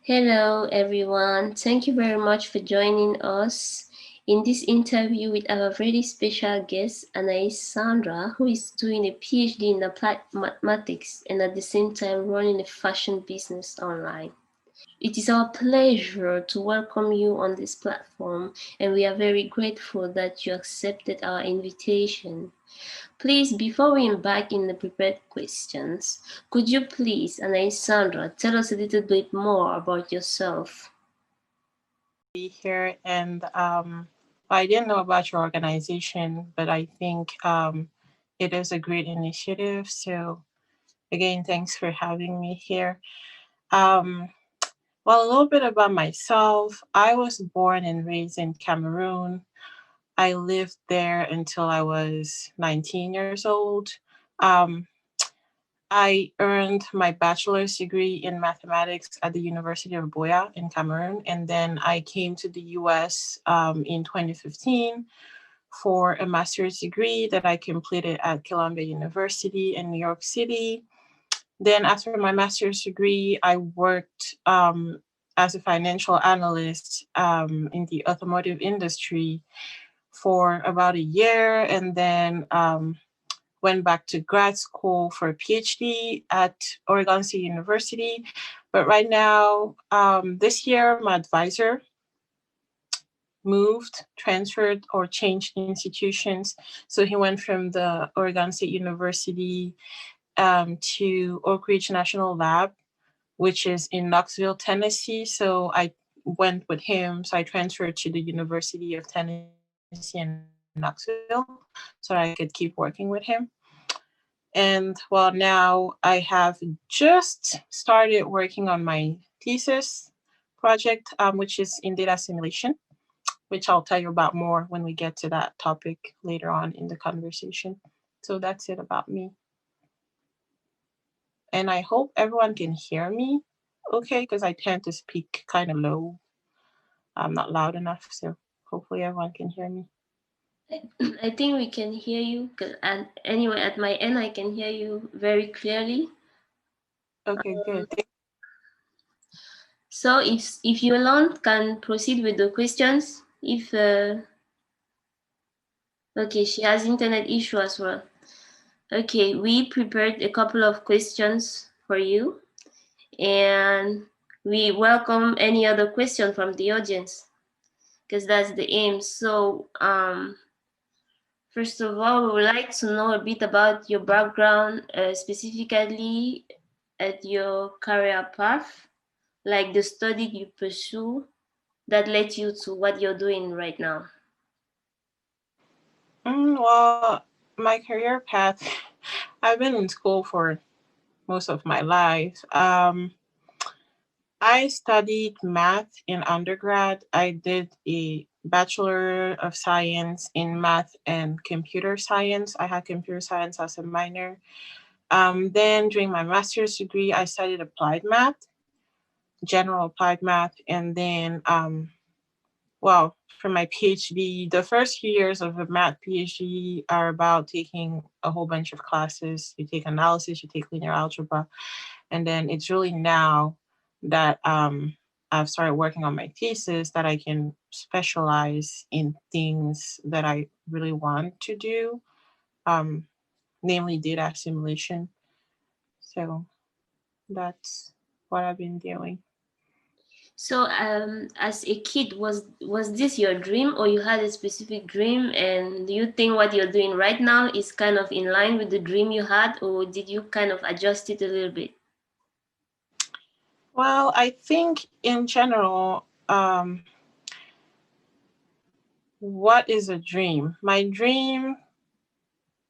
Hello, everyone. Thank you very much for joining us in this interview with our very special guest, Anais Sandra, who is doing a PhD in applied mathematics and at the same time running a fashion business online. It is our pleasure to welcome you on this platform, and we are very grateful that you accepted our invitation. Please, before we embark in the prepared questions, could you please, Anais Sandra, tell us a little bit more about yourself? Be here, and I didn't know about your organization, but I think it is a great initiative. So again, thanks for having me here. Um, well, a little bit about myself. I was born and raised in Cameroon. I lived there until I was 19 years old. Um, I earned my bachelor's degree in mathematics at the University of Buea in Cameroon. And then I came to the US in 2015 for a master's degree that I completed at Columbia University in New York City. Then, after my master's degree, I worked as a financial analyst in the automotive industry for about a year. And then went back to grad school for a PhD at Oregon State University. But right now, this year, my advisor moved, transferred, or changed institutions. So he went from the Oregon State University to Oak Ridge National Lab, which is in Knoxville, Tennessee. So I went with him. So I transferred to the University of Tennessee in Knoxville so that I could keep working with him. And well, now I have just started working on my thesis project, which is in data assimilation, which I'll tell you about more when we get to that topic later on in the conversation. So that's it about me. And I hope everyone can hear me okay, because I tend to speak kind of low. I'm not loud enough, so hopefully everyone can hear me. I think we can hear you, and anyway, at my end, I can hear you very clearly. Okay, good. So, if you alone can proceed with the questions, if okay, she has internet issue as well. Okay, we prepared a couple of questions for you, and we welcome any other question from the audience because that's the aim. So, first of all, we would like to know a bit about your background, specifically at your career path, like the study you pursue that led you to what you're doing right now. Well, my career path, I've been in school for most of my life. I studied math in undergrad. I did a Bachelor of Science in Math and Computer Science. I had computer science as a minor. Then during my master's degree, I studied applied math, general applied math, and then well, for my PhD, the first few years of a math PhD are about taking a whole bunch of classes. You take analysis, you take linear algebra, and then it's really now that I've started working on my thesis that I can specialize in things that I really want to do, um, namely data assimilation. So that's what I've been doing. So, as a kid, was this your dream, or you had a specific dream? And do you think what you're doing right now is kind of in line with the dream you had, or did you kind of adjust it a little bit? Well, I think in general, what is a dream? My dream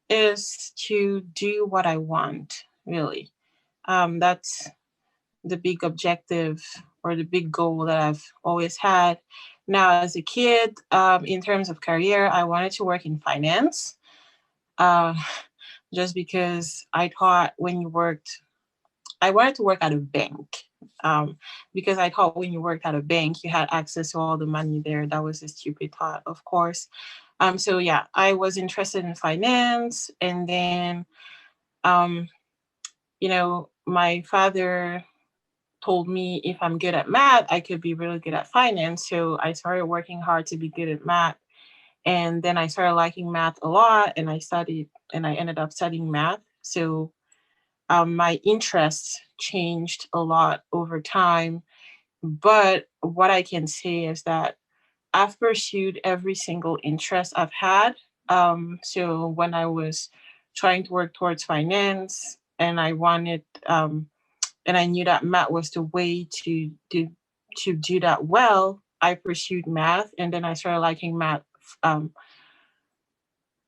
is to do what I want, really. That's the big objective or the big goal that I've always had. Now, as a kid, in terms of career, I wanted to work in finance uh, just because I thought when you worked, I wanted to work at a bank because I thought when you worked at a bank, you had access to all the money there. That was a stupid thought, of course. So yeah, I was interested in finance, and then um, my father. told me if I'm good at math, I could be really good at finance. So I started working hard to be good at math. And then I started liking math a lot, and I ended up studying math. So my interests changed a lot over time. But what I can say is that I've pursued every single interest I've had. So when I was trying to work towards finance, and I knew that math was the way to do that well, I pursued math, and then I started liking math um,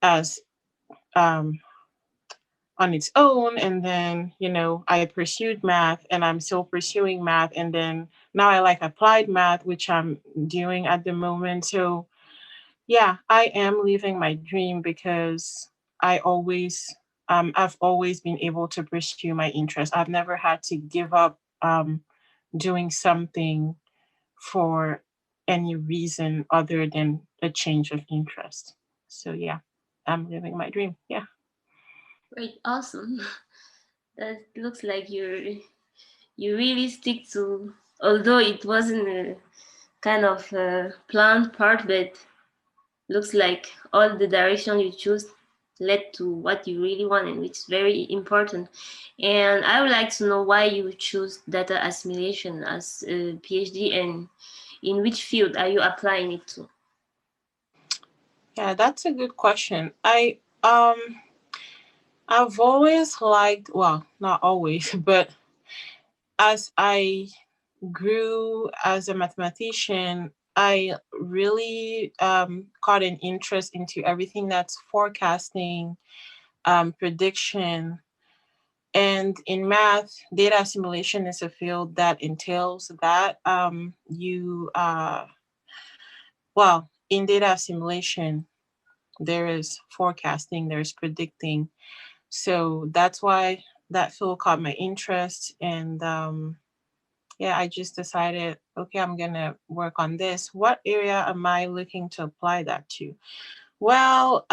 as um, on its own. And then I pursued math, and I'm still pursuing math, and then now I like applied math, which I'm doing at the moment. So yeah, I am living my dream because I've always been able to pursue my interest. I've never had to give up doing something for any reason other than a change of interest. So yeah, I'm living my dream. Yeah. Great, awesome. That looks like you really stick to, although it wasn't a kind of planned part, but looks like all the direction you choose led to what you really wanted, which is very important. And I would like to know why you choose data assimilation as a PhD, and in which field are you applying it to? Yeah, that's a good question. I've always liked, well, not always, but as I grew as a mathematician, I really caught an interest into everything that's forecasting, prediction. And in math, data assimilation is a field that entails that. Well, in data assimilation, there is forecasting, there's predicting. So that's why that field caught my interest. And yeah, I just decided, okay, I'm going to work on this. What area am I looking to apply that to? Well,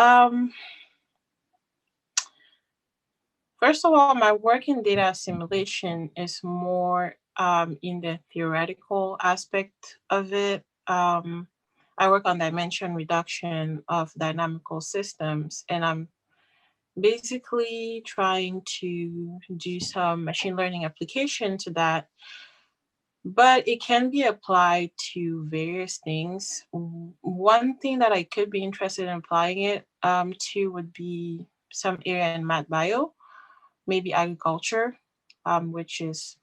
first of all, my work in data assimilation is more in the theoretical aspect of it. I work on dimension reduction of dynamical systems, and I'm basically trying to do some machine learning application to that, but it can be applied to various things. One thing that I could be interested in applying it to would be some area in math bio, maybe agriculture, which is,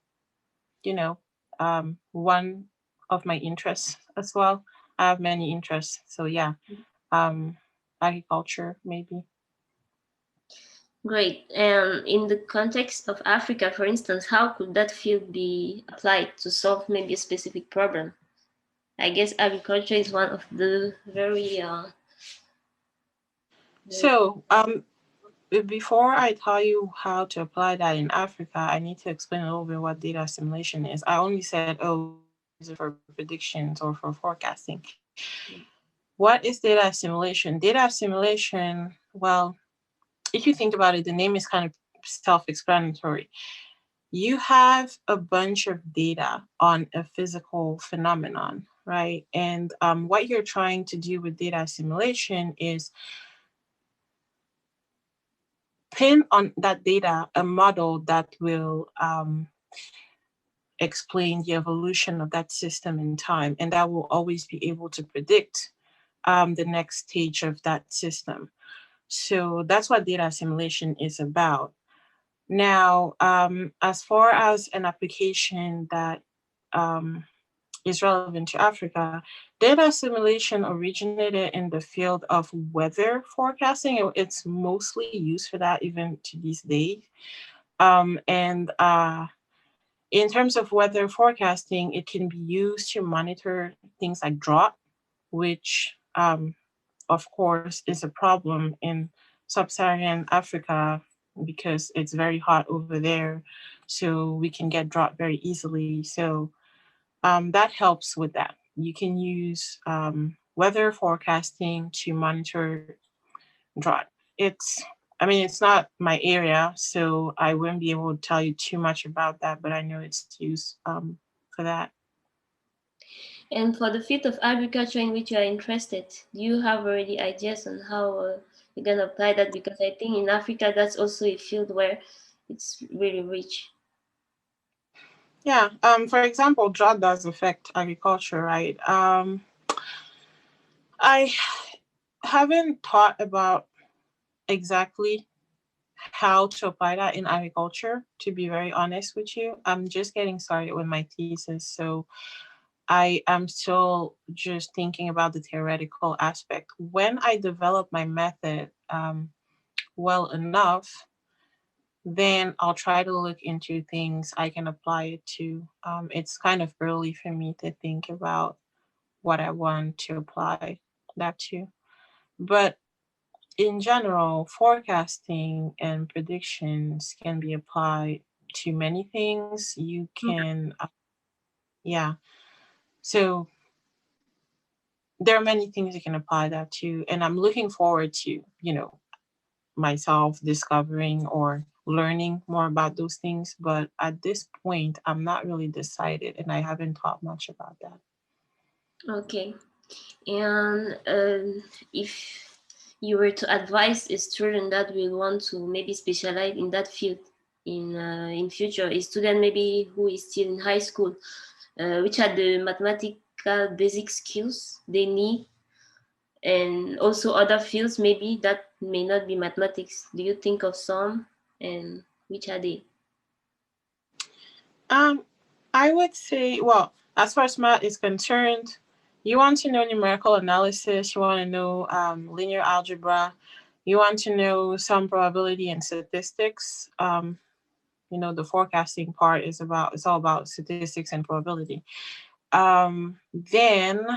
you know, one of my interests as well. I have many interests. So, yeah, um, agriculture, maybe. Great. And in the context of Africa, for instance, how could that field be applied to solve maybe a specific problem? I guess agriculture is one of the very, very So, before I tell you how to apply that in Africa, I need to explain a little bit what data assimilation is. I only said, oh, you can use it for predictions or for forecasting. What is data assimilation? Data assimilation, well, if you think about it, the name is kind of self explanatory. You have a bunch of data on a physical phenomenon, right? And what you're trying to do with data assimilation is pin on that data a model that will explain the evolution of that system in time, and that will always be able to predict the next stage of that system. So that's what data assimilation is about. Now, as far as an application that um, is relevant to Africa, data assimilation originated in the field of weather forecasting. It's mostly used for that even to these days. And In terms of weather forecasting, it can be used to monitor things like drought, which, of course, is a problem in sub Saharan Africa because it's very hot over there. So we can get drought very easily. So that helps with that. You can use weather forecasting to monitor drought. It's I mean, it's not my area, so I wouldn't be able to tell you too much about that, but I know it's used for that. And for the field of agriculture in which you are interested, do you have already ideas on how you're going to apply that? Because I think in Africa, that's also a field where it's really rich. Yeah. For example, drought does affect agriculture, right? I haven't thought about exactly how to apply that in agriculture, to be very honest with you. I'm just getting started with my thesis, so I am still just thinking about the theoretical aspect. When I develop my method well enough, then I'll try to look into things I can apply it to. It's kind of early for me to think about what I want to apply that to. But in general, forecasting and predictions can be applied to many things. You can, yeah. So there are many things you can apply that to. And I'm looking forward to, myself discovering or learning more about those things. But at this point, I'm not really decided and I haven't thought much about that. Okay. And if you were to advise a student that will want to maybe specialize in that field in future, a student maybe who is still in high school, which are the mathematical basic skills they need, and also other fields maybe that may not be mathematics. Do you think of some, and which are they? Um, I would say, well, as far as math is concerned, you want to know numerical analysis, you want to know linear algebra, you want to know some probability and statistics. The forecasting part it's all about statistics and probability. Then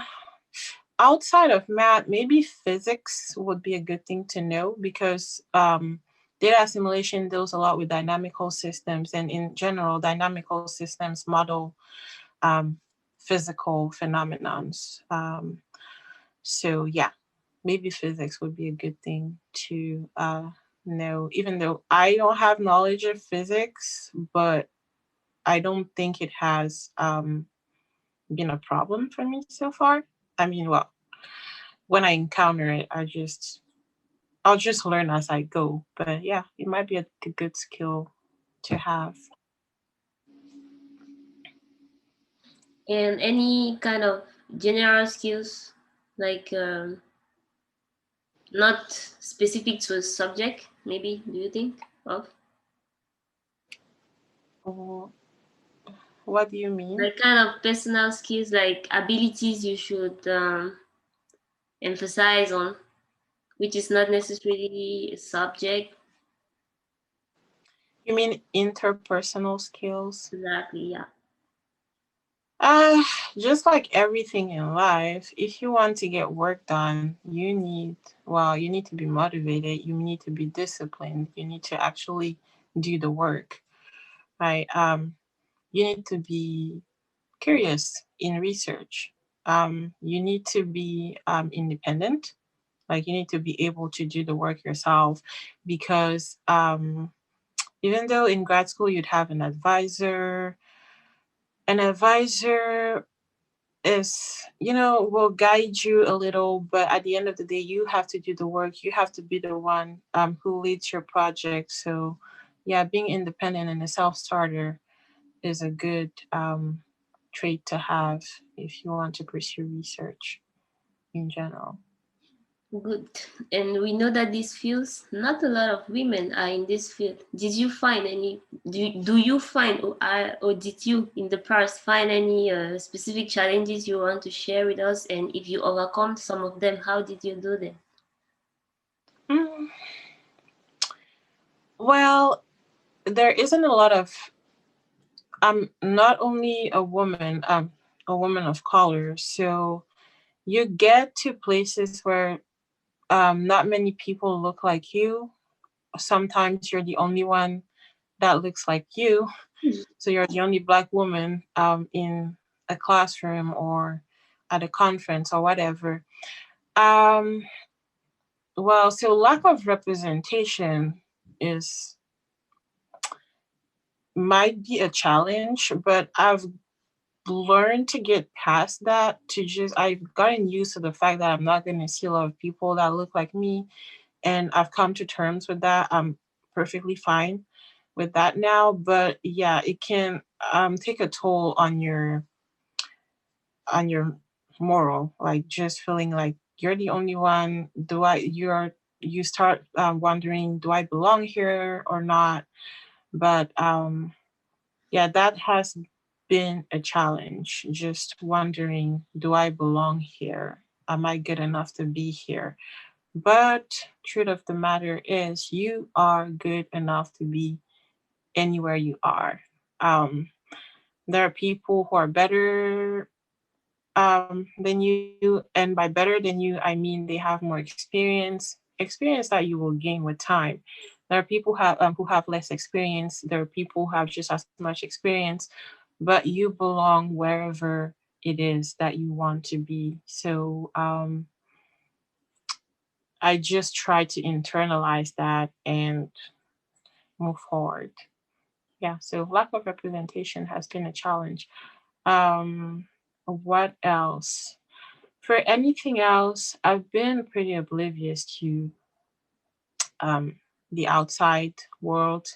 outside of math, maybe physics would be a good thing to know because data assimilation deals a lot with dynamical systems, and in general, dynamical systems model um, physical phenomenons. So yeah, maybe physics would be a good thing to know, even though I don't have knowledge of physics, but I don't think it has been a problem for me so far. I mean, well, when I encounter it, I'll just learn as I go. But yeah, it might be a good skill to have. And any kind of general skills, like not specific to a subject, maybe, do you think of? Oh, what do you mean? Like kind of personal skills, like abilities you should emphasize on, which is not necessarily a subject. You mean interpersonal skills? Exactly, yeah. Uh, just like everything in life, if you want to get work done, you need to be motivated, you need to be disciplined, you need to actually do the work, right? You need to be curious in research. You need to be independent, like you need to be able to do the work yourself because even though in grad school you'd have an advisor is will guide you a little, but at the end of the day you have to do the work, you have to be the one who leads your project. So yeah, being independent and a self-starter is a good trait to have if you want to pursue research in general. Good. And we know that these fields, not a lot of women are in this field. Did you find any, do you find, or did you in the past find any specific challenges you want to share with us? And if you overcome some of them, how did you do them? Mm, well, there isn't a lot of I'm not only a woman of color, so you get to places where not many people look like you. Sometimes you're the only one that looks like you, so you're the only black woman in a classroom or at a conference or whatever. Um, Well, so lack of representation is might be a challenge, but I've learned to get past that. To just I've gotten used to the fact that I'm not going to see a lot of people that look like me, and I've come to terms with that. I'm perfectly fine with that now. But yeah, it can take a toll on your moral, like just feeling like you're the only one. You start wondering, do I belong here or not? But yeah, that has been a challenge. Just wondering, do I belong here? Am I good enough to be here? But truth of the matter is, you are good enough to be anywhere you are. Um, there are people who are better than you, and by better than you, I mean they have more experience that you will gain with time. There are people who have less experience. There are people who have just as much experience, but you belong wherever it is that you want to be. So I just try to internalize that and move forward. Yeah, so lack of representation has been a challenge. What else? For anything else, I've been pretty oblivious to um, the outside world.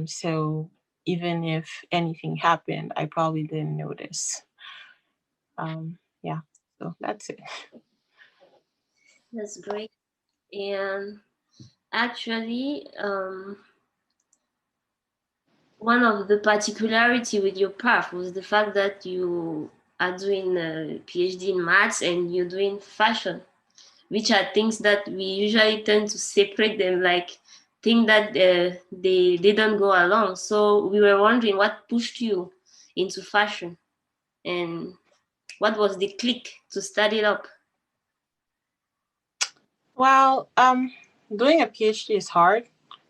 So even if anything happened, I probably didn't notice. Yeah, so that's it. That's great. And actually, one of the particularity with your path was the fact that you are doing a PhD in maths and you're doing fashion, which are things that we usually tend to separate them, like things that they don't go along. So we were wondering what pushed you into fashion and what was the click to start it up. Well, doing a PhD is hard.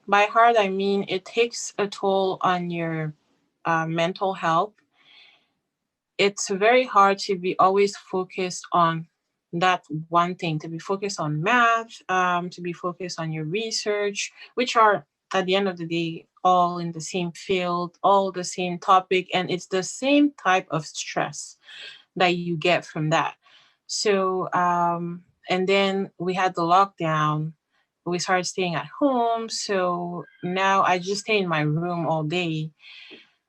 By hard, I mean it takes a toll on your mental health. It's very hard to be always focused on that one thing, to be focused on math, to be focused on your research, which are at the end of the day all in the same field, all the same topic, and it's the same type of stress that you get from that. So, and then we had the lockdown. We started staying at home. So now I just stay in my room all day,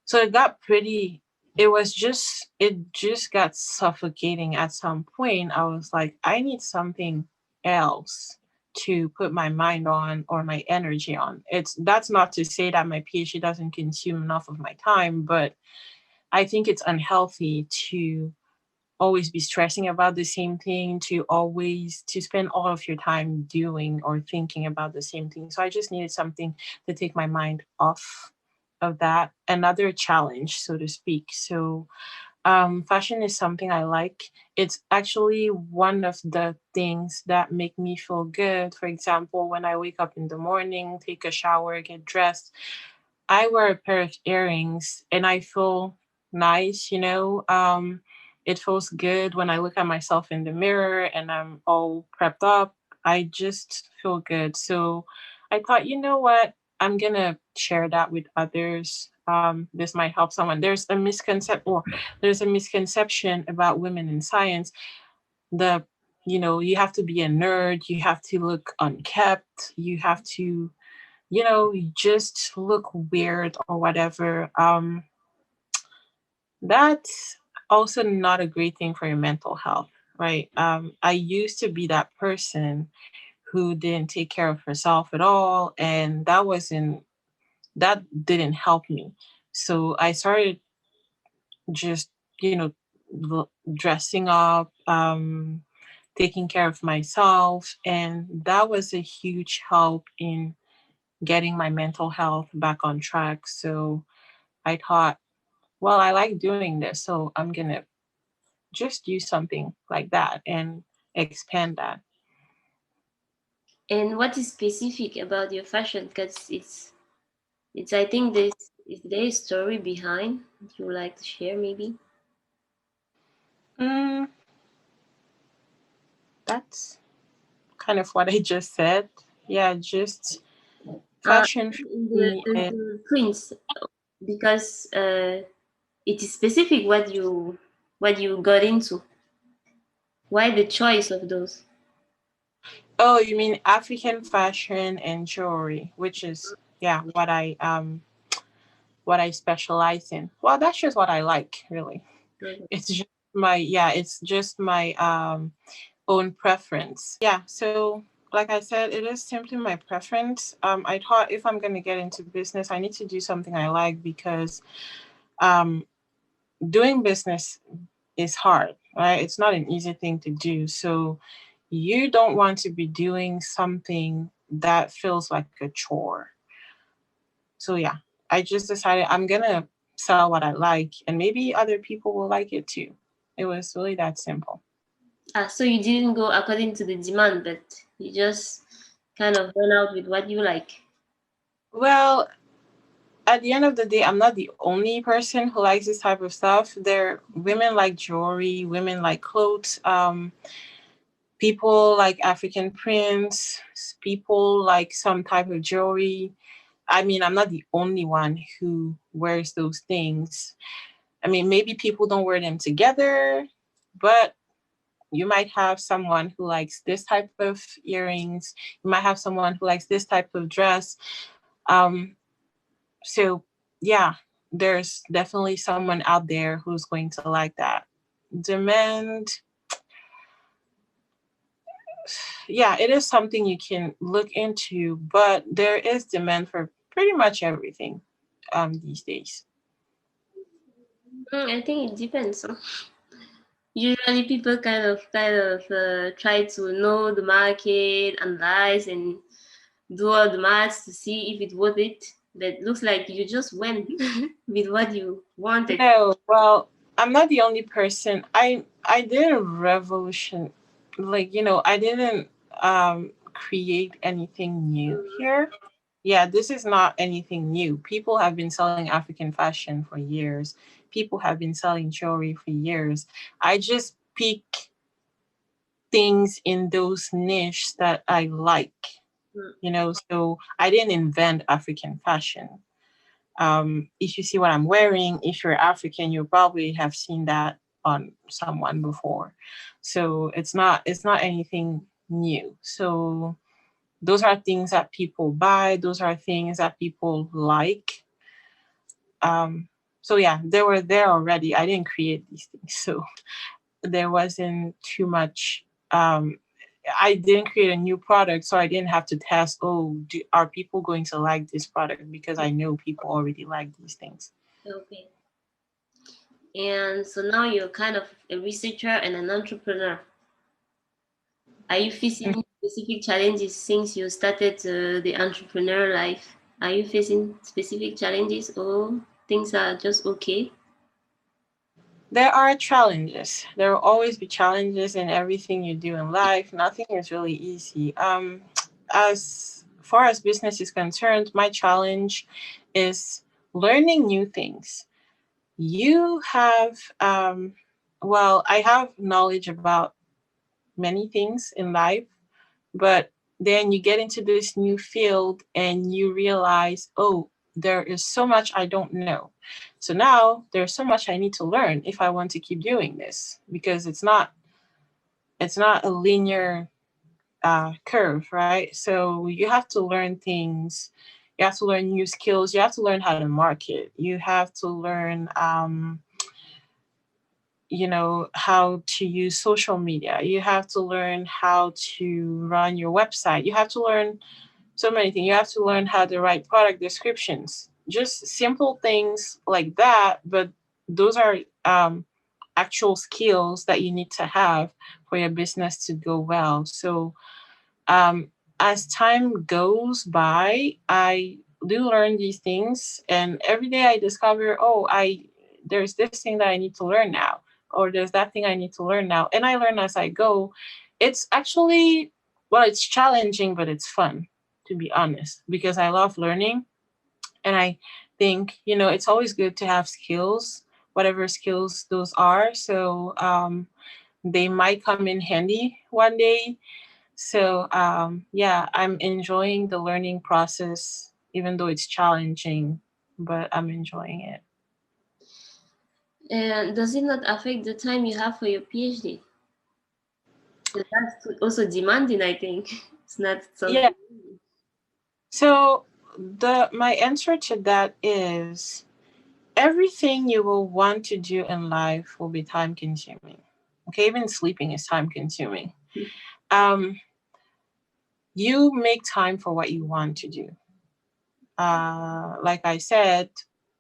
so it got pretty, it just got suffocating at some point. I was like, I need something else to put my mind on or my energy on. It's That's not to say that my PhD doesn't consume enough of my time, but I think it's unhealthy to always be stressing about the same thing, to spend all of your time doing or thinking about the same thing. So I just needed something to take my mind off of that, another challenge, so to speak. So fashion is something I like. It's actually one of the things that make me feel good. For example, when I wake up in the morning, take a shower, get dressed, I wear a pair of earrings and I feel nice. It feels good when I look at myself in the mirror and I'm all prepped up. I just feel good. So I thought, you know what? I'm gonna share that with others. This might help someone. There's a misconception about women in science. The you have to be a nerd, you have to look unkept, you have to you just look weird or whatever. That's also not a great thing for your mental health, right? I used to be that person who didn't take care of herself at all, and that didn't help me. So I started just, dressing up, taking care of myself, and that was a huge help in getting my mental health back on track. So I thought, well, I like doing this, so I'm gonna just do something like that and expand that. And what is specific about your fashion? Because it's I think there is story behind you would like to share maybe. Mm, that's kind of what I just said. Yeah, just Uh, fashion for in me is, the prints, because it is specific what you got into. Why the choice of those? oh, you mean African fashion and jewelry, which is yeah, what I specialize in. Well, that's just what I like, really. Okay. It's just my yeah, it's just my own preference. Yeah, so like I said, it is simply my preference. I thought if I'm going to get into business, I need to do something I like because um, doing business is hard, right? It's not an easy thing to do. So you don't want to be doing something that feels like a chore. So yeah, I just decided I'm going to sell what I like and maybe other people will like it too. It was really that simple. Ah, so you didn't go according to the demand, but you just kind of went out with what you like. Well, at the end of the day, I'm not the only person who likes this type of stuff. There, women like jewelry, women like clothes, people like African prints, people like some type of jewelry. I mean, I'm not the only one who wears those things. I mean, maybe people don't wear them together, but you might have someone who likes this type of earrings. You might have someone who likes this type of dress. Um, so yeah, there's definitely someone out there who's going to like that. Demand, yeah, it is something you can look into, but there is demand for pretty much everything these days. I think it depends. Huh? Usually, people kind of try to know the market, analyze, and do all the maths to see if it's worth it. But looks like you just went with what you wanted. No, well, I'm not the only person. I did a revolution, like I didn't create anything new here. Yeah, this is not anything new. People have been selling African fashion for years. People have been selling jewelry for years. I just pick things in those niche that I like, Mm, so I didn't invent African fashion. If you see what I'm wearing, if you're African, you probably have seen that on someone before. So it's not anything new. So those are things that people buy. Those are things that people like. Um, so yeah, they were there already. I didn't create these things, so there wasn't too much. I didn't create a new product, so I didn't have to test. Oh, are people going to like this product? Because I know people already like these things. okay. And so now you're kind of a researcher and an entrepreneur. Are you facing specific challenges since you started the entrepreneur life? Are you facing specific challenges or things are just okay? There are challenges. There will always be challenges in everything you do in life. Nothing is really easy. As far as business is concerned, my challenge is learning new things. You have, well, I have knowledge about many things in life, but then you get into this new field and you realize, oh, there is so much I don't know. So now there's so much I need to learn if I want to keep doing this because it's not a linear curve, right? So you have to learn things. You have to learn new skills. You have to learn how to market. You have to learn how to use social media. You have to learn how to run your website. You have to learn so many things. You have to learn how to write product descriptions. Just simple things like that, but those are actual skills that you need to have for your business to go well. So um, as time goes by, I do learn these things, and every day I discover, oh, I there's this thing that I need to learn now, or there's that thing I need to learn now, and I learn as I go. It's actually, well, it's challenging, but it's fun, to be honest, because I love learning, and I think it's always good to have skills, whatever skills those are. So they might come in handy one day, So yeah, I'm enjoying the learning process, even though it's challenging, but I'm enjoying it. And does it not affect the time you have for your PhD? Because that's also demanding, I think. It's not Yeah. something. So the my answer to that is everything you will want to do in life will be time consuming. Okay, even sleeping is time consuming. Um, you make time for what you want to do. Like I said,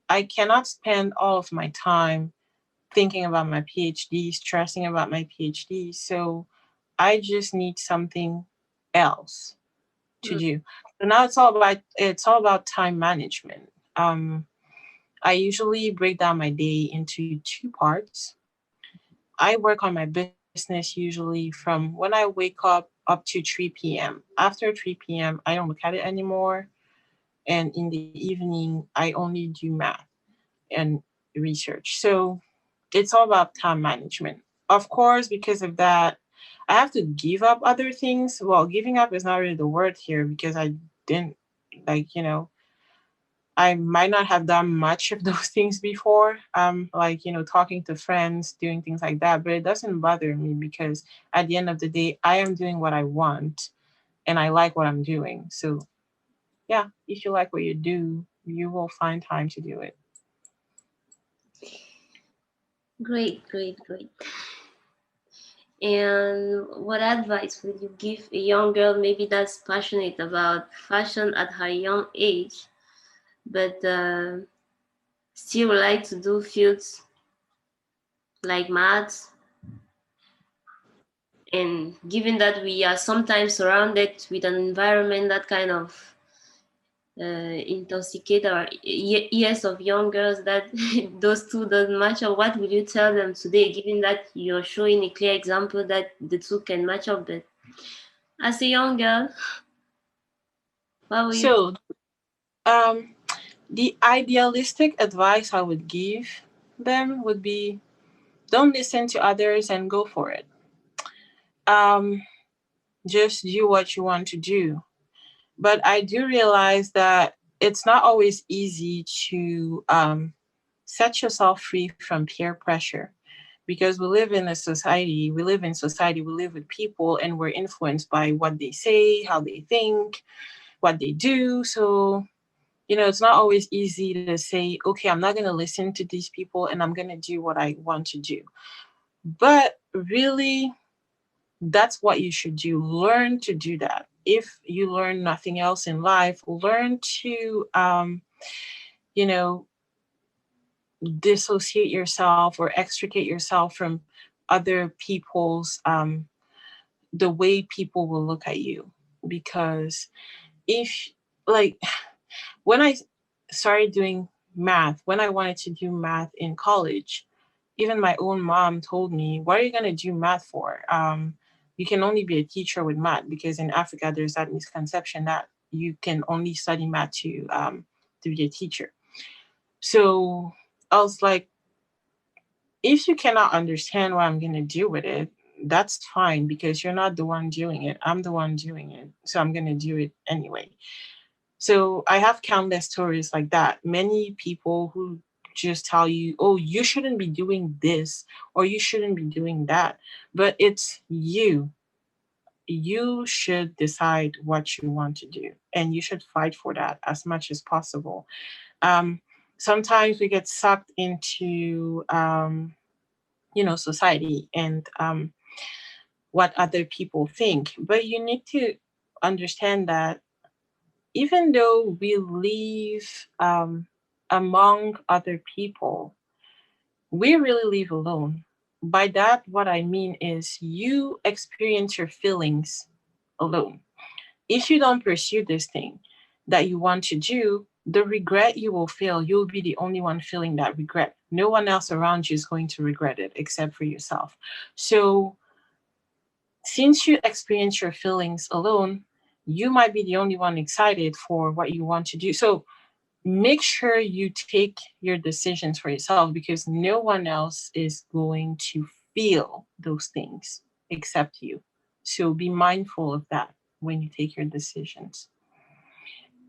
I cannot spend all of my time thinking about my PhD, stressing about my PhD. So I just need something else to Mm. do. So now it's all about time management. I usually break down my day into two parts. I work on my business usually from when I wake up to 3 p.m. After 3 p.m., I don't look at it anymore. And in the evening, I only do math and research. So it's all about time management. Of course, because of that, I have to give up other things. Well, giving up is not really the word here because I didn't, like, I might not have done much of those things before, like, talking to friends, doing things like that, but it doesn't bother me because at the end of the day, I am doing what I want and I like what I'm doing. So, yeah, if you like what you do, you will find time to do it. Great, great, great. And what advice would you give a young girl maybe that's passionate about fashion at her young age, but still would like to do fields like maths? And given that we are sometimes surrounded with an environment that kind of intoxicate our ears of young girls, that those two doesn't match up, what will you tell them today, given that you're showing a clear example that the two can match up? But as a young girl, what will you? So, um, the idealistic advice I would give them would be don't listen to others and go for it. Um, just do what you want to do. But I do realize that it's not always easy to set yourself free from peer pressure because we live in society, we live with people, and we're influenced by what they say, how they think, what they do. So, it's not always easy to say, okay, I'm not going to listen to these people and I'm going to do what I want to do. But really, that's what you should do. Learn to do that. If you learn nothing else in life, learn to, you know, dissociate yourself or extricate yourself from other people's, the way people will look at you. Because if, like, when I started doing math, when I wanted to do math in college, even my own mom told me, "What are you gonna do math for? You can only be a teacher with math because in Africa there's that misconception that you can only study math to be a teacher." So I was like, if you cannot understand what I'm gonna do with it, that's fine because you're not the one doing it. I'm the one doing it, so I'm gonna do it anyway. So I have countless stories like that. Many people who just tell you, oh, you shouldn't be doing this or you shouldn't be doing that. But it's you. You should decide what you want to do and you should fight for that as much as possible. Um, Sometimes we get sucked into, society and what other people think. But you need to understand that even though we live among other people, we really live alone. By that, what I mean is you experience your feelings alone. If you don't pursue this thing that you want to do, the regret you will feel, you'll be the only one feeling that regret. No one else around you is going to regret it except for yourself. So, since you experience your feelings alone, you might be the only one excited for what you want to do. So, make sure you take your decisions for yourself because no one else is going to feel those things except you. So be mindful of that when you take your decisions.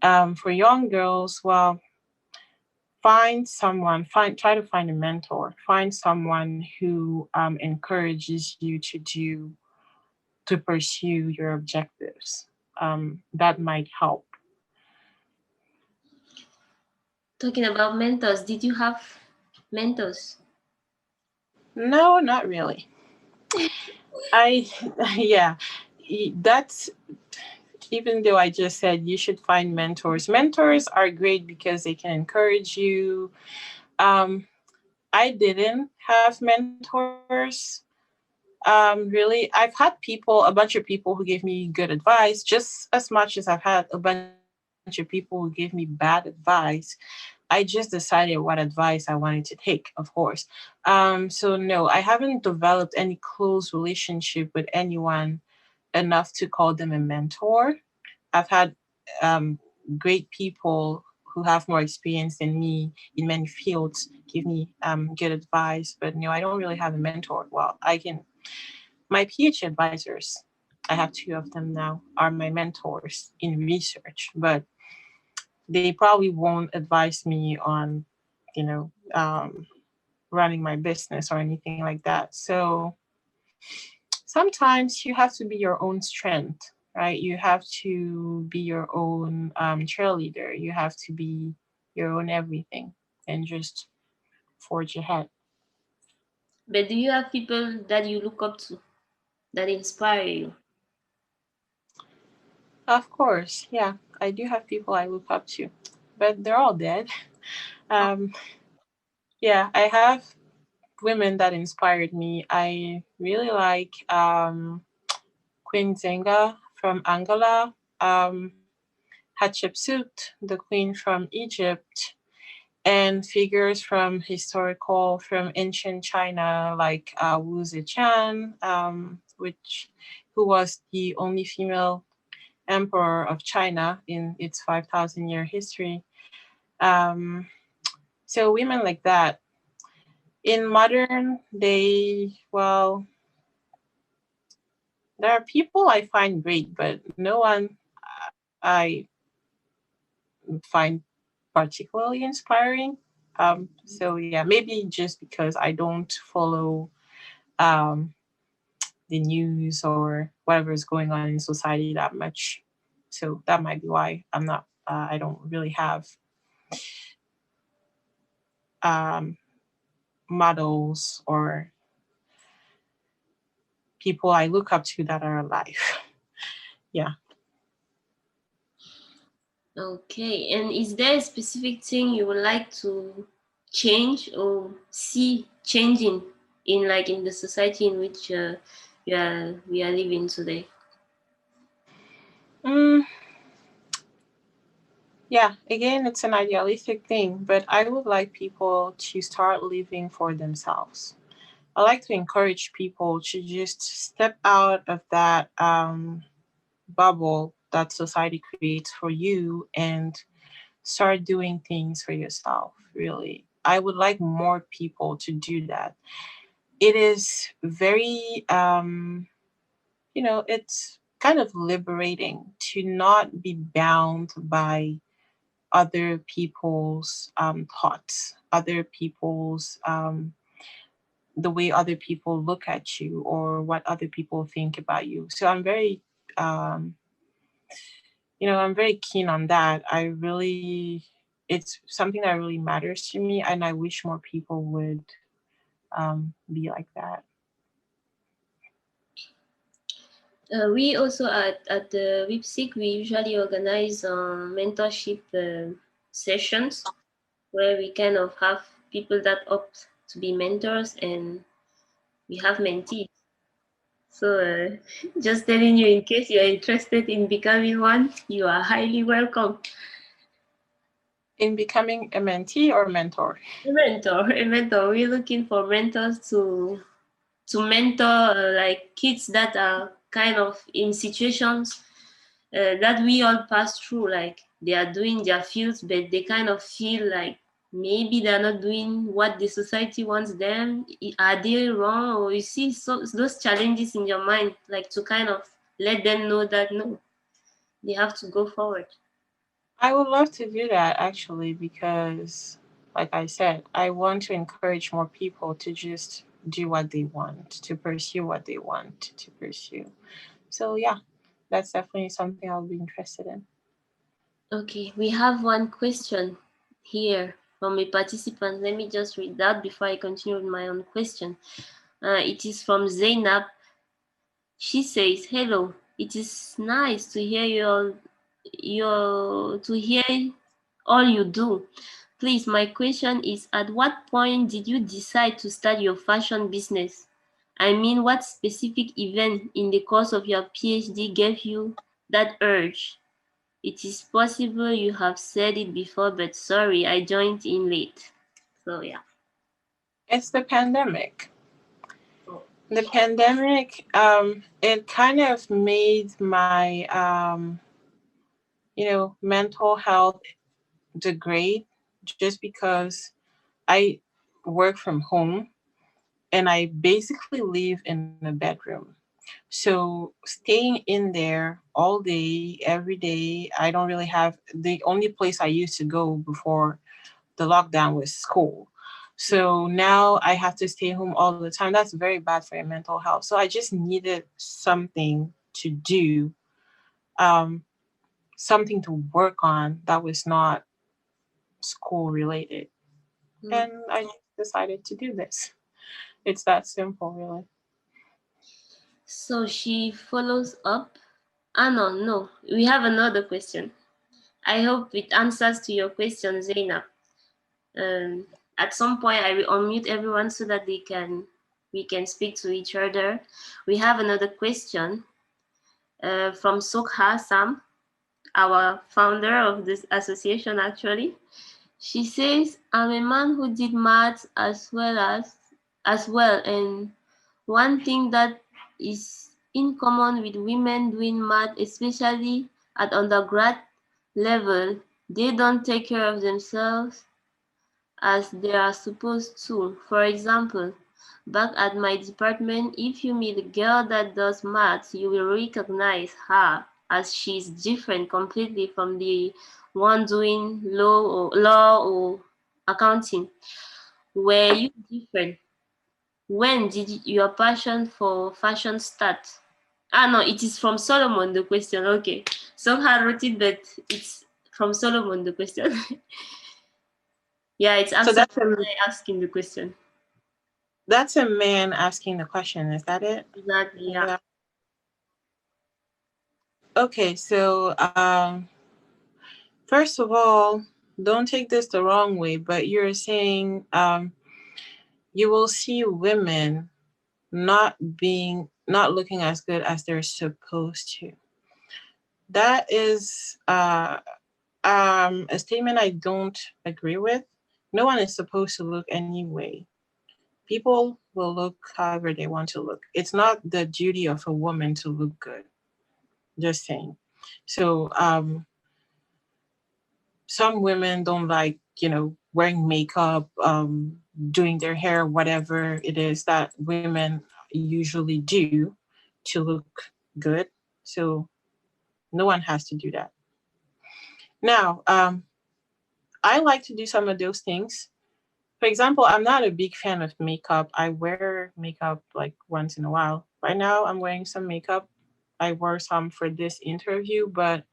For young girls, well, find someone, try to find a mentor, find someone who encourages you to pursue your objectives. That might help. Talking about mentors, did you have mentors? No, not really. I, yeah, that's, even though I just said you should find mentors. Mentors are great because they can encourage you. Um, I didn't have mentors. Really, I've had people, a bunch of people who gave me good advice, just as much as I've had a bunch of people who gave me bad advice. I just decided what advice I wanted to take, of course. So no, I haven't developed any close relationship with anyone enough to call them a mentor. I've had um, great people who have more experience than me in many fields give me good advice, but no, I don't really have a mentor. Well, I can, my PhD advisors, I have two of them now, are my mentors in research, but they probably won't advise me on, you know, running my business or anything like that. So sometimes you have to be your own strength, right? You have to be your own cheerleader. You have to be your own everything and just forge ahead. But do you have people that you look up to that inspire you? Of course, yeah, I do have people I look up to, but they're all dead. Um, yeah, I have women that inspired me. I really like Queen Zenga from Angola, Hatshepsut, the queen from Egypt, and figures from ancient China, like Wu Zetian, which who was the only female emperor of China in its 5,000-year history. Um, so women like that. In modern day, well, there are people I find great, but no one I find particularly inspiring. So yeah, maybe just because I don't follow um, the news or whatever is going on in society that much. So that might be why I don't really have um, models or people I look up to that are alive. Yeah. Okay, and is there a specific thing you would like to change or see changing in in the society in which we are living today? Mm, yeah, again, it's an idealistic thing, but I would like people to start living for themselves. I like to encourage people to just step out of that bubble that society creates for you and start doing things for yourself, really. I would like more people to do that. It is very, it's kind of liberating to not be bound by other people's thoughts, other people's the way other people look at you or what other people think about you. So um, I'm very keen on that. It's something that really matters to me, and I wish more people would be like that. We also at the WPSYG, we usually organize mentorship sessions where we kind of have people that opt to be mentors and we have mentees. So, just telling you in case you're interested in becoming one, you are highly welcome. In becoming a mentee or mentor. A mentor. We're looking for mentors to mentor kids that are kind of in situations that we all pass through. Like they are doing their fields, but they kind of feel like maybe they're not doing what the society wants them. Are they wrong? Or you see those challenges in your mind, like to kind of let them know that no, they have to go forward. I would love to do that actually because, like I said, I want to encourage more people to just do what they want, to pursue what they want to pursue. So, yeah, that's definitely something I'll be interested in. Okay, we have one question here from a participant. Let me just read that before I continue with my own question. It is from Zainab. She says, "Hello. It is nice to hear to hear all you do. Please, my question is, at what point did you decide to start your fashion business? I mean, what specific event in the course of your PhD gave you that urge? It is possible you have said it before, but sorry, I joined in late." So yeah. It's the pandemic. Oh. The pandemic, it kind of made my, mental health degrade just because I work from home and I basically live in a bedroom. So staying in there all day, every day, I don't really have the only place I used to go before the lockdown was school. So now I have to stay home all the time. That's very bad for your mental health. So I just needed something to do, um, something to work on that was not school related. Mm. And I decided to do this. It's that simple, really. So she follows up. Ah, no, no. We have another question. I hope it answers to your question, Zainab. Um, at some point, I will unmute everyone so that we can speak to each other. We have another question from Sokha Sam, our founder of this association, actually. She says, "I'm a man who did maths as well, and one thing that is in common with women doing math, especially at undergrad level, they don't take care of themselves as they are supposed to. For example, back at my department, if you meet a girl that does math, you will recognize her as she's different completely from the one doing law or accounting. Were you different? When did your passion for fashion start?" Ah, no, it is from Solomon, the question. Okay. Somehow wrote it, but it's from Solomon, the question. Yeah, it's So actually asking the question. that's a man asking the question. Is that it? Exactly, yeah. Yeah. Okay, so first of all, don't take this the wrong way, but you're saying you will see women not looking as good as they're supposed to. That is a statement I don't agree with. No one is supposed to look anyway. People will look however they want to look. It's not the duty of a woman to look good. Just saying. So some women don't like, wearing makeup, doing their hair, whatever it is that women usually do to look good. So no one has to do that. Now, I like to do some of those things. For example, I'm not a big fan of makeup. I wear makeup like once in a while. Right now, I'm wearing some makeup. I wore some for this interview, but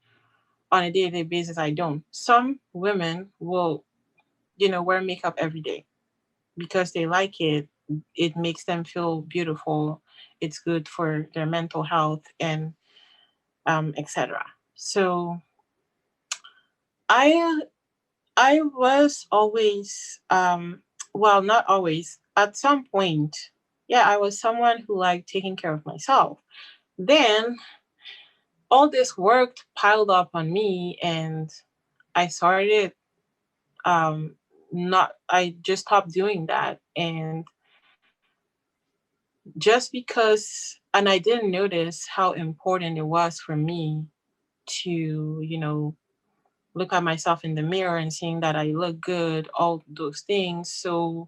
on a day-to-day basis, I don't. Some women will, wear makeup every day because they like it. It makes them feel beautiful. It's good for their mental health and etc. So I I was always well, not always. At some point, yeah, I was someone who liked taking care of myself. Then all this work piled up on me, and I started not. I just stopped doing that, and just because, and I didn't notice how important it was for me to, look at myself in the mirror and seeing that I look good, all those things. So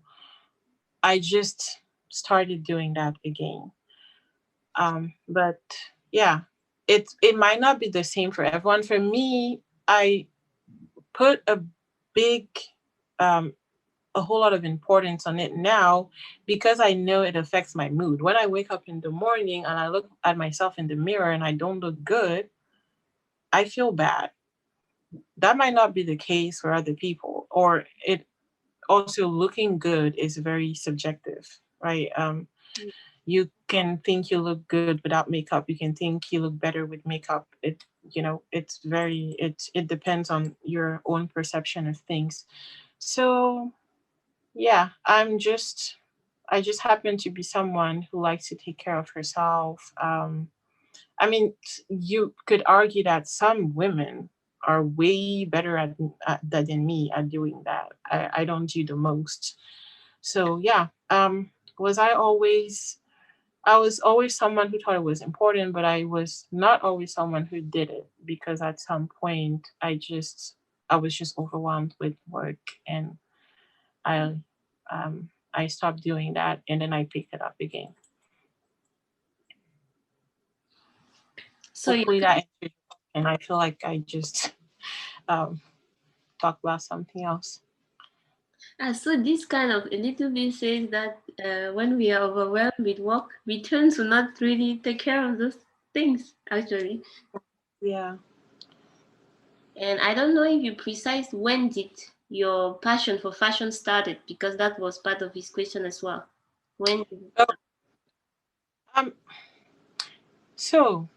I just started doing that again. But yeah, it might not be the same for everyone. For me, I put big um, a whole lot of importance on it now because I know it affects my mood. When I wake up in the morning and I look at myself in the mirror and I don't look good, I feel bad. That might not be the case for other people, or it also looking good is very subjective, right? You can think you look good without makeup. You can think you look better with makeup. It depends on your own perception of things. So yeah, I just happen to be someone who likes to take care of herself. I mean, you could argue that some women are way better at that than me at doing that. I don't do the most. So yeah, was I was always someone who thought it was important, but I was not always someone who did it because at some point I was just overwhelmed with work, and I I stopped doing that, and then I picked it up again. So you Hopefully that answers your question. I feel like I just um, talk about something else. so this kind of a little bit says that when we are overwhelmed with work, we tend to not really take care of those things actually. Yeah. And I don't know if you precise when did your passion for fashion started, because that was part of his question as well. When did it Oh, start? um. So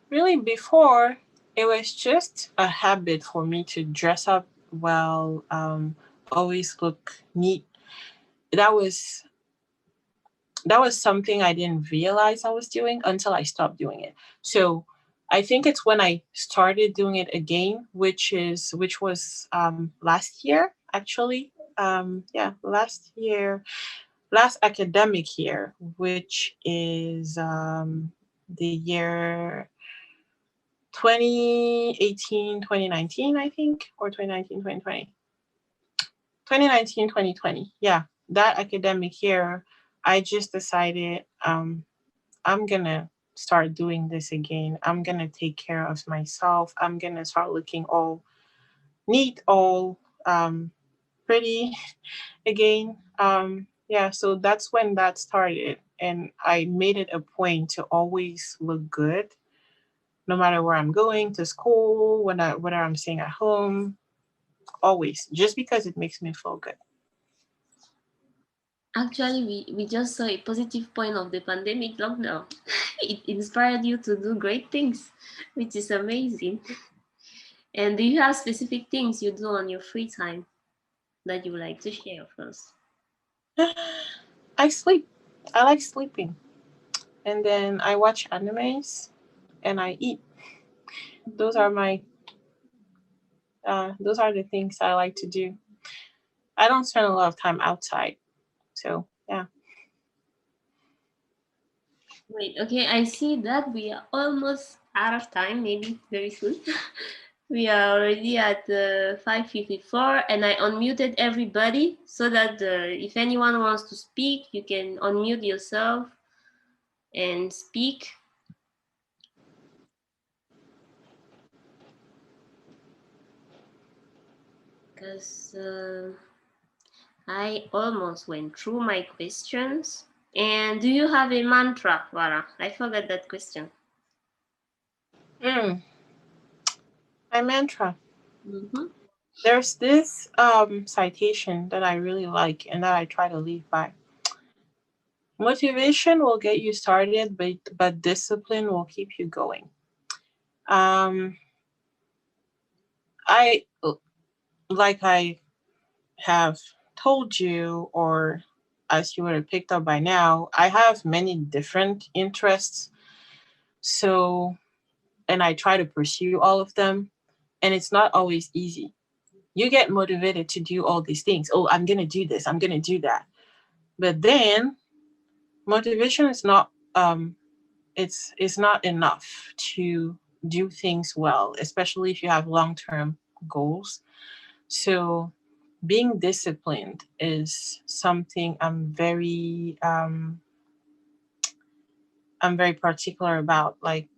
really, before it was just a habit for me to dress up well, always look neat. That was that was something I didn't realize I was doing until I stopped doing it. So I think it's when I started doing it again, which was last year actually. Yeah, last academic year, which is the year 2018, 2019, I think, or 2019, 2020, 2019, 2020. Yeah, that academic year, I just decided I'm going to start doing this again. I'm going to take care of myself. I'm going to start looking all neat, all pretty again. Yeah, so that's when that started. And I made it a point to always look good no matter where I'm going to school, whether I'm staying at home, always, just because it makes me feel good. Actually, we just saw a positive point of the pandemic lockdown. It inspired you to do great things, which is amazing. And do you have specific things you do on your free time that you would like to share with us? I sleep. I like sleeping. And then I watch animes and I eat. Those are my those are the things I like to do. I don't spend a lot of time outside. So yeah. Wait, okay, I see that we are almost out of time, maybe very soon. We are already at 5:54, and I unmuted everybody so that if anyone wants to speak, you can unmute yourself and speak. Because I almost went through my questions. And do you have a mantra, Vara? I forgot that question. Mm, my mantra. Mm-hmm. There's this citation that I really like and that I try to live by. Motivation will get you started, but discipline will keep you going. Um, I like I have told you, or as you would have picked up by now, I have many different interests. So, and I try to pursue all of them, and it's not always easy. You get motivated to do all these things. Oh, I'm going to do this, I'm going to do that. But then motivation is not it's not enough to do things well, especially if you have long-term goals. So being disciplined is something I'm very particular about. Like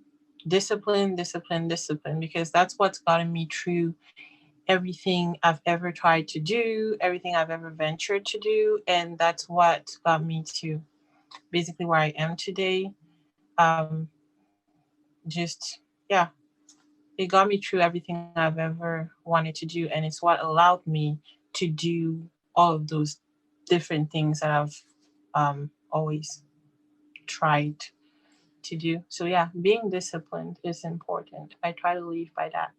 discipline, discipline, discipline, because that's what's gotten me through everything I've ever tried to do, everything I've ever ventured to do, and that's what got me to basically where I am today. Um, just yeah, it got me through everything I've ever wanted to do, and it's what allowed me to do all of those different things that I've always tried to do. So yeah, being disciplined is important. I try to live by that.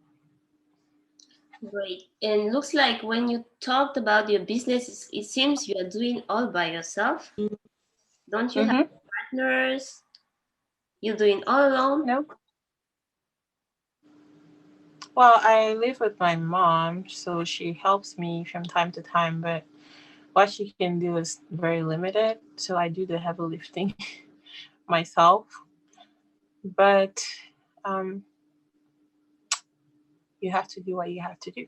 Great. And looks like when you talked about your business, it seems you are doing all by yourself. Don't you have Mm-hmm. partners? You're doing all alone? No. Well, I live with my mom, so she helps me from time to time, but what she can do is very limited. So I do the heavy lifting myself. But um, you have to do what you have to do.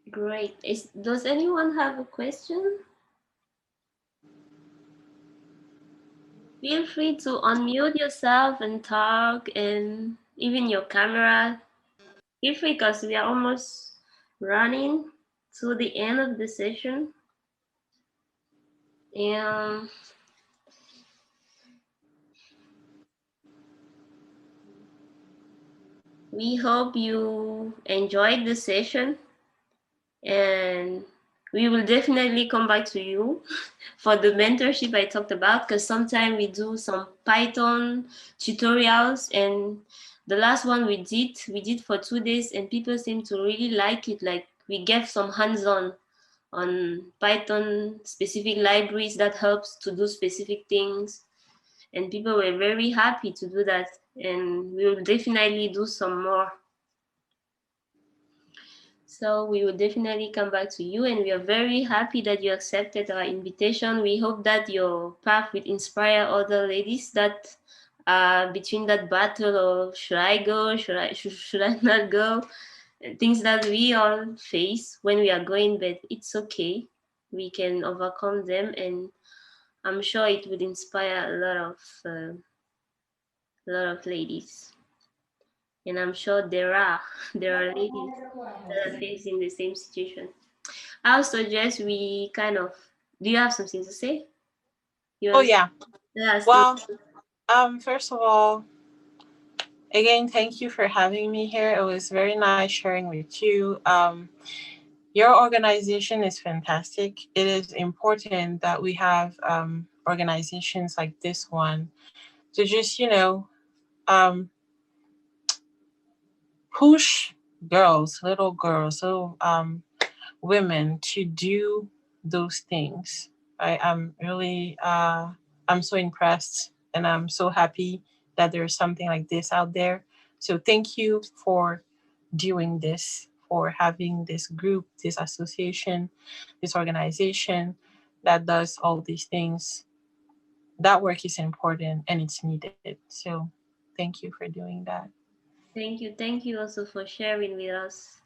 Great. Does anyone have a question? Feel free to unmute yourself and talk, and even your camera. Feel free because we are almost running to the end of the session. And we hope you enjoyed the session, and we will definitely come back to you for the mentorship I talked about, because sometimes we do some Python tutorials, and the last one we did for 2 days, and people seem to really like it. Like we get some hands-on on Python specific libraries that helps to do specific things, and people were very happy to do that, and we will definitely do some more. So we will definitely come back to you, and we are very happy that you accepted our invitation. We hope that your path will inspire other ladies that are between that battle of should I go, should I not go, things that we all face when we are going, but it's okay. We can overcome them, and I'm sure it would inspire a lot of ladies. And I'm sure there are ladies that are facing the same situation. I'll suggest we kind of. Do you have something to say? You Oh want? yeah. Yes. Well, first of all, again, thank you for having me here. It was very nice sharing with you. Your organization is fantastic. It is important that we have organizations like this one to just, um, push girls, little women to do those things. I am really, I'm so impressed and I'm so happy that there's something like this out there. So thank you for doing this, for having this group, this association, this organization that does all these things. That work is important and it's needed. So thank you for doing that. Thank you. Thank you also for sharing with us.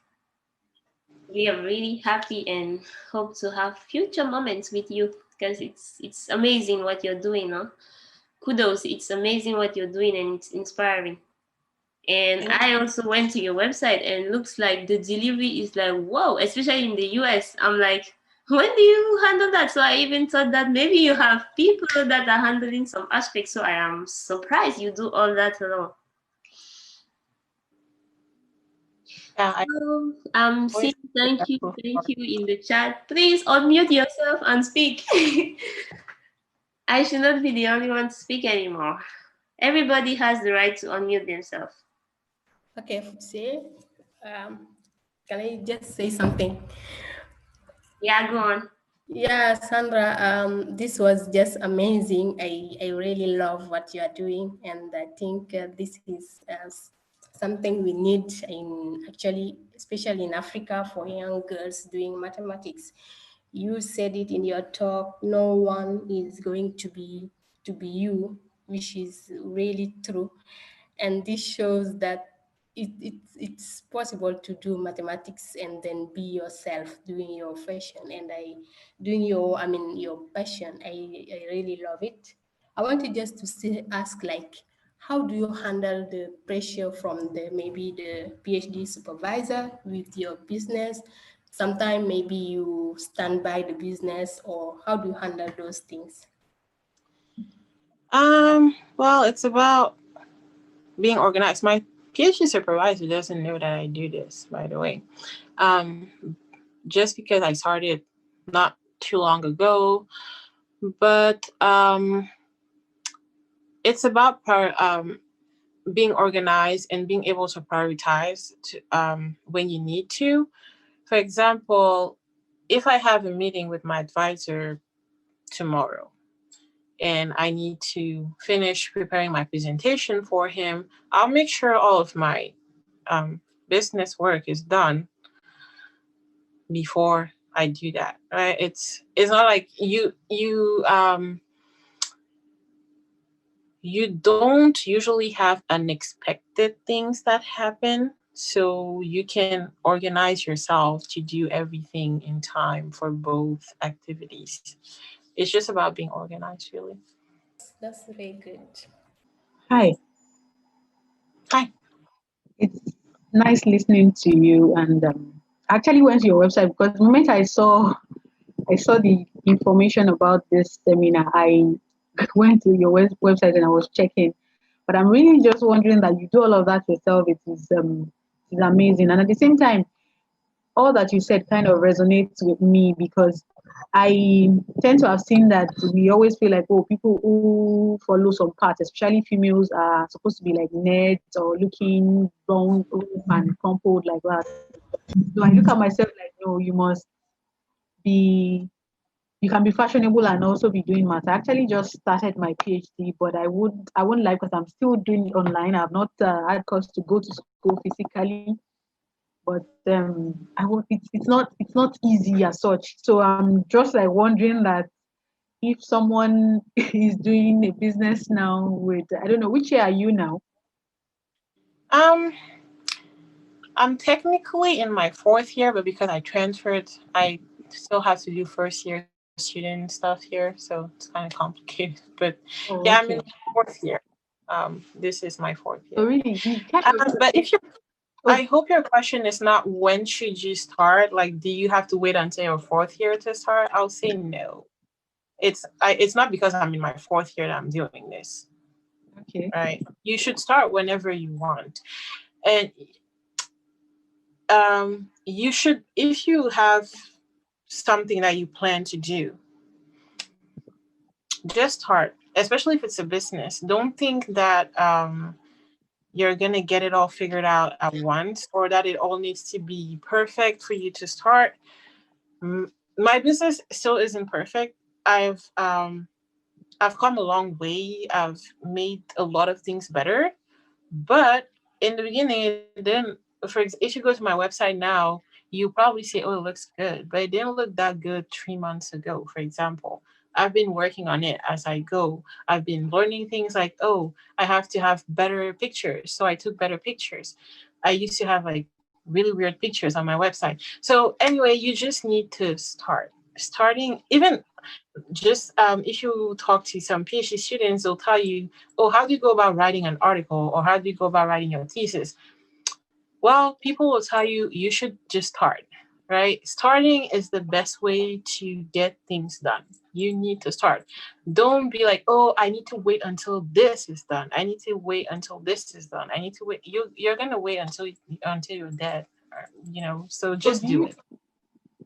We are really happy and hope to have future moments with you, because it's amazing what you're doing, huh? Kudos. It's amazing what you're doing, and it's inspiring. And Thank I also went to your website, and looks like the delivery is like whoa, especially in the US. I'm like, when do you handle that? So I even thought that maybe you have people that are handling some aspects. So I am surprised you do all that alone. Yeah, I I'm always saying thank you, grateful thank for. you in the chat. Please unmute yourself and speak. I should not be the only one to speak anymore. Everybody has the right to unmute themselves. Okay, say, um, can I just say something? Yeah, go on. Yeah, Sandra, this was just amazing. I really love what you are doing, and I think this is something we need especially in Africa for young girls doing mathematics. You said it in your talk. No one is going to be you, which is really true. And this shows that it's possible to do mathematics and then be yourself doing your fashion and doing your, I mean, your passion. I really love it. I wanted just to ask, like, how do you handle the pressure from the maybe the PhD supervisor with your business? Sometimes maybe you stand by the business, or how do you handle those things? Well, it's about being organized. My PhD supervisor doesn't know that I do this, by the way. Um, just because I started not too long ago, but it's about being organized and being able to prioritize when you need to. For example, if I have a meeting with my advisor tomorrow and I need to finish preparing my presentation for him, I'll make sure all of my business work is done before I do that. Right? It's not like you don't usually have unexpected things that happen, so you can organize yourself to do everything in time for both activities. It's just about being organized, really. That's very good. Hi, Hi. it's nice listening to you. And I actually went to your website because the moment I saw the information about this seminar, I went to your website and I was checking. But I'm really just wondering that you do all of that yourself. It is amazing, and at the same time, all that you said kind of resonates with me because I tend to have seen that we always feel like, oh, people who follow some path, especially females, are supposed to be like nerds or looking wrong and crumpled like that. So I look at myself like, no, be, you can be fashionable and also be doing math. I actually just started my PhD, but I won't lie because I'm still doing it online. I've not had cause to go to school physically, but it's not easy as such. So I'm just like wondering that if someone is doing a business now with, I don't know, which year are you now? Um, I'm technically in my fourth year, but because I transferred, I still have to do first year student stuff here, so it's kind of complicated. But yeah, I'm Oh, in my okay. fourth year. This is my fourth year. So really, you kind of, But if you, I oh, hope your question is not when should you start. Like, do you have to wait until your fourth year to start? I'll say no. It's not because I'm in my fourth year that I'm doing this. okay. Right? You should start whenever you want, and you should, if you have something that you plan to do, just start. Especially if it's a business. Don't think that you're gonna get it all figured out at once, or that it all needs to be perfect for you to start. My business still isn't perfect. I've come a long way. I've made a lot of things better, but in the beginning, it didn't. If you go to my website now, you probably say, "Oh, it looks good," but it didn't look that good 3 months ago. For example, I've been working on it as I go. I've been learning things like, "Oh, I have to have better pictures," so I took better pictures. I used to have like really weird pictures on my website. So anyway, you just need to start. Starting even just if you talk to some PhD students, they'll tell you, "Oh, how do you go about writing an article, or how do you go about writing your thesis?" Well, people will tell you you should just start, right? Starting is the best way to get things done. You need to start. Don't be like, "Oh, I need to wait until this is done. I need to wait until this is done. I need to wait." You're gonna wait until you're dead, So So just do do you, it.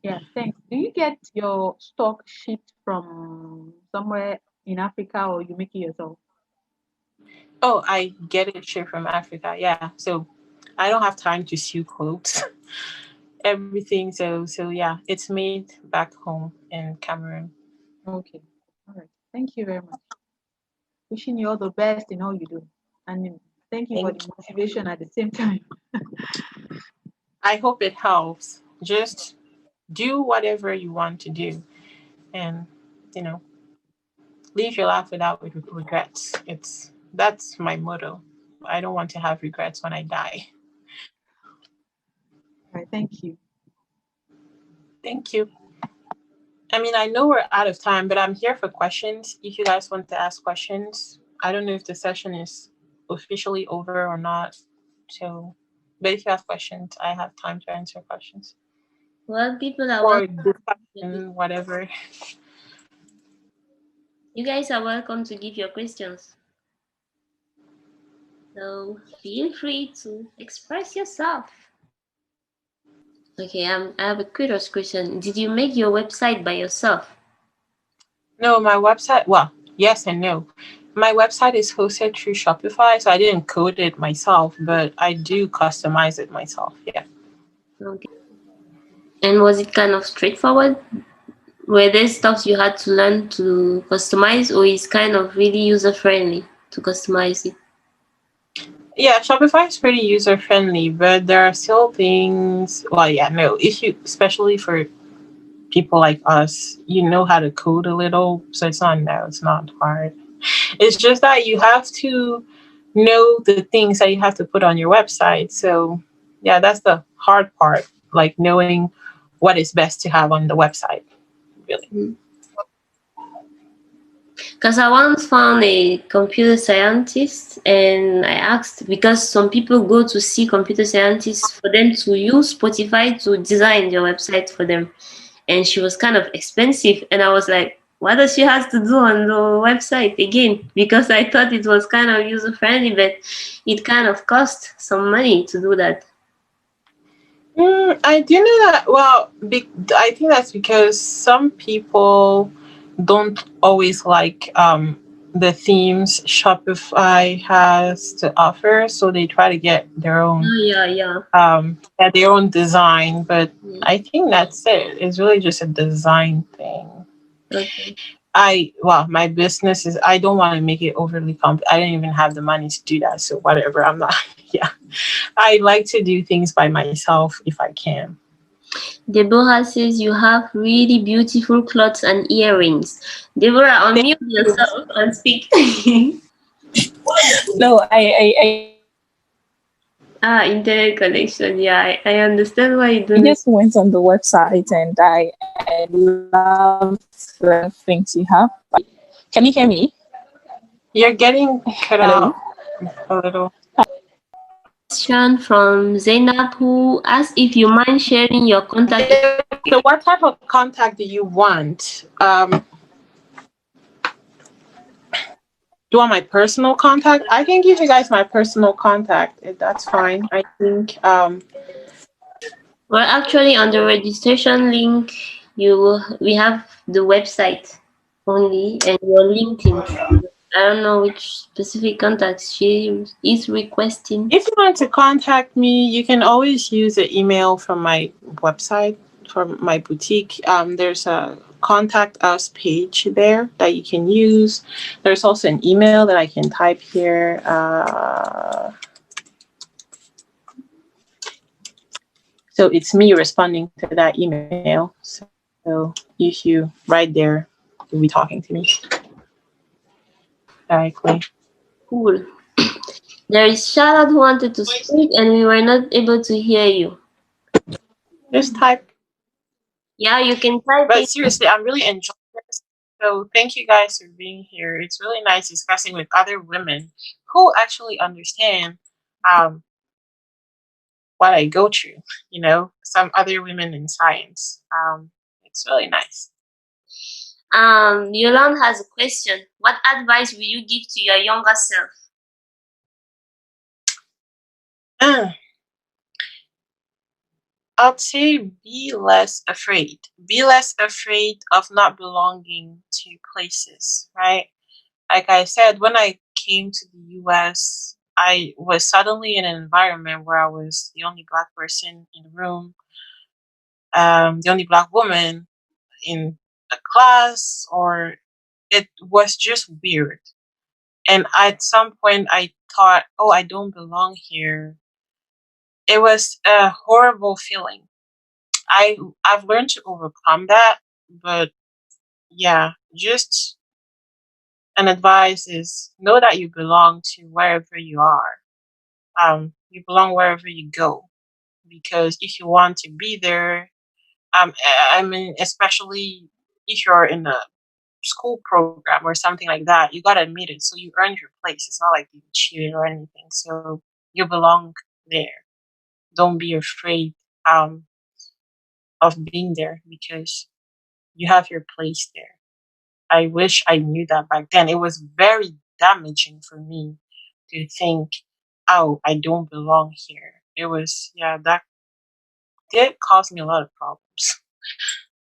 yeah, thanks. Do you get your stock shipped from somewhere in Africa or you make it yourself? Oh, I get it shipped from Africa. Yeah, so I don't have time to sew clothes, everything. So yeah, it's made back home in Cameroon. Okay. All right. Thank you very much. Wishing you all the best in all you do. And thank you for Thank the you. motivation at the same time. I hope it helps. Just do whatever you want to do, and you know, live your life without regrets. That's my motto. I don't want to have regrets when I die. All right, thank you. Thank you. I mean, I know we're out of time, but I'm here for questions. If you guys want to ask questions, I don't know if the session is officially over or not. So, but if you have questions, I have time to answer questions Well, people are or welcome. discussion, whatever. You guys are welcome to give your questions. So feel free to express yourself. Okay, I have a curious question. Did you make your website by yourself? No, my website, well, yes and no. My website is hosted through Shopify, so I didn't code it myself, but I do customize it myself. Yeah. Okay. And was it kind of straightforward? Were there stuff you had to learn to customize, or is kind of really user friendly to customize it? Yeah, Shopify is pretty user friendly, but there are still things. Well, yeah, no, if you, especially for people like us, you know how to code a little, so it's not, no, it's not hard. It's just that you have to know the things that you have to put on your website. So, yeah, that's the hard part, like knowing what is best to have on the website, really. Because I once found a computer scientist and I asked, because some people go to see computer scientists for them to use Spotify to design their website for them. And she was kind of expensive. And I was like, what does she have to do on the website again? Because I thought it was kind of user friendly, but it kind of cost some money to do that. I do know that. Well, I think that's because some people don't always like the themes Shopify has to offer, so they try to Oh, yeah. get their own design. But Yeah. I think that's it. It's really just a design thing. Okay. My business is, I don't want to make it overly I don't even have the money to do that. So whatever. I'm not. Yeah, I like to do things by myself if I can. Deborah says you have really beautiful clothes and earrings. Deborah, unmute yourself and speak. No, I Internet connection. Yeah, I understand why you I don't. just went on the website and I love the things you have. Can you hear me? You're getting cut Hello? out a little. Question from Zainab who asked if you mind sharing your contact. So what type of contact do you want? Do you want my personal contact? I can give you guys my personal contact if that's fine. I think Well, actually, on the registration link, we have the website only and your LinkedIn. I don't know which specific contacts she is requesting. if you want to contact me, you can always use an email from my website, from my boutique. There's a contact us page there that you can use. There's also an email that I can type here. So it's me responding to that email. So if you write there, you'll be talking to me directly. Cool. There is Charlotte who wanted to speak and we were not able to hear you. Just type. Yeah, you can type But it. seriously, I'm really enjoying this. So thank you guys for being here. It's really nice discussing with other women who actually understand um, what I go through. You know, some other women in science. It's really nice. Yolande has a question. What advice will you give to your younger self? Uh, I'd say be less afraid. Be less afraid of not belonging to places, right? Like I said, when I came to the US, I was suddenly in an environment where I was the only Black person in the room, the only Black woman in a class, or it was just weird. And at some point, I thought, oh, I don't belong here. It was a horrible feeling. I've learned to overcome that, but yeah, just an advice is know that you belong to wherever you are. You belong wherever you go, because if you want to be there, I mean, especially if you're in a school program or something like that, you gotta admit it. So you earned your place. It's not like you cheated or anything. So you belong there. Don't be afraid of being there, because you have your place there. I wish I knew that back then. It was very damaging for me to think, oh, I don't belong here. It was, yeah, that did cause me a lot of problems.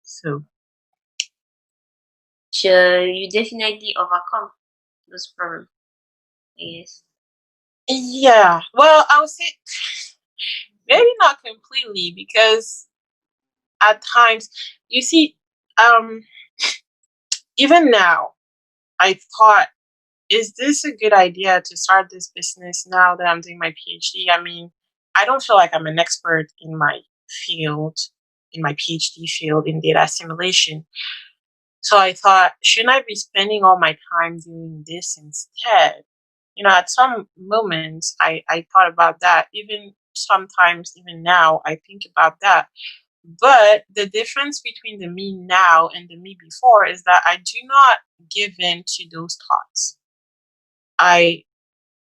So, So you definitely overcome those problems, I guess. yeah, well, I would say maybe not completely, because at times, you see, um, even now, I thought, is this a good idea to start this business now that I'm doing my PhD? I mean, I don't feel like I'm an expert in my field, in my PhD field in data assimilation. So I thought, shouldn't I be spending all my time doing this instead? At some moments, I thought about that. Even sometimes, even now, I think about that. But the difference between the me now and the me before is that I do not give in to those thoughts.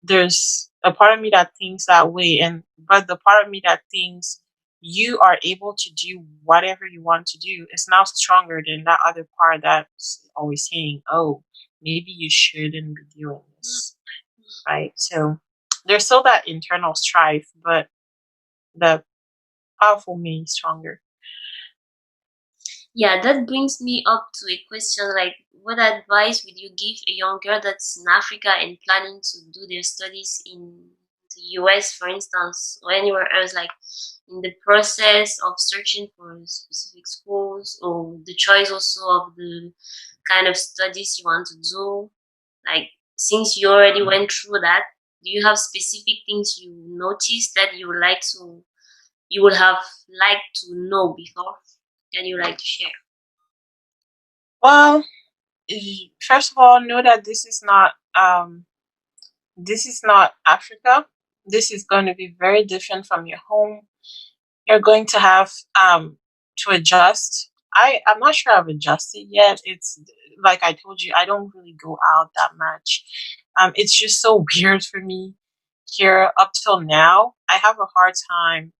There's a part of me that thinks that way, but the part of me that thinks you are able to do whatever you want to do is now stronger than that other part that's always saying, oh, maybe you shouldn't be doing this, right? So there's still that internal strife, but the powerful me is stronger. Yeah, that brings me up to a question like, what advice would you give a young girl that's in Africa and planning to do their studies in the US, for instance, or anywhere else, like in the process of searching for specific schools, or the choice also of the kind of studies you want to do? Like, since you already went through that, do you have specific things you noticed that you would have liked to know before, that you like to share? Well, first of all, know that this is not Africa. This is going to be very different from your home. You're going to have to adjust. I'm not sure I've adjusted yet. It's like I told you, I don't really go out that much. It's just so weird for me here up till now. I have a hard time,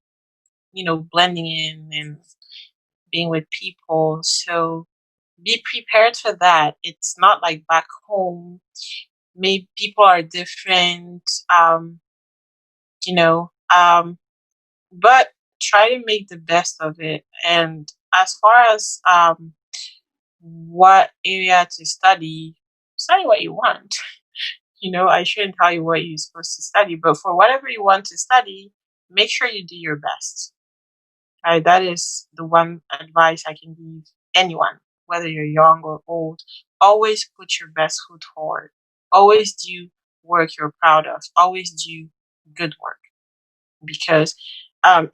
blending in and being with people. So be prepared for that. It's not like back home. Maybe people are different. You know, but try to make the best of it. And as far as what area to study what you want. I shouldn't tell you what you're supposed to study, but for whatever you want to study, make sure you do your best. Right? That is the one advice I can give anyone, whether you're young or old. Always put your best foot forward. Always do work you're proud of. Always do good work. Because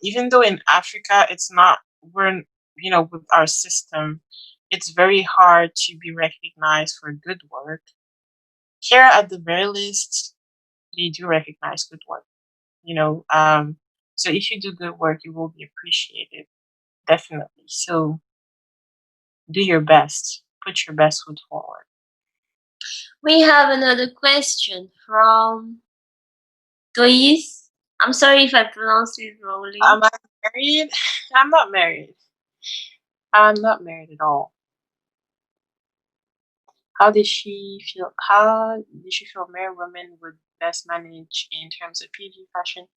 even though in Africa with our system, it's very hard to be recognized for good work. Here, at the very least, they do recognize good work. So if you do good work, you will be appreciated, definitely. So do your best. Put your best foot forward. We have another question from Goyis. I'm sorry if I pronounced it wrongly. Am I married? I'm not married. I'm not married at all. How did she feel? How did she feel married women would best manage in terms of PG fashion?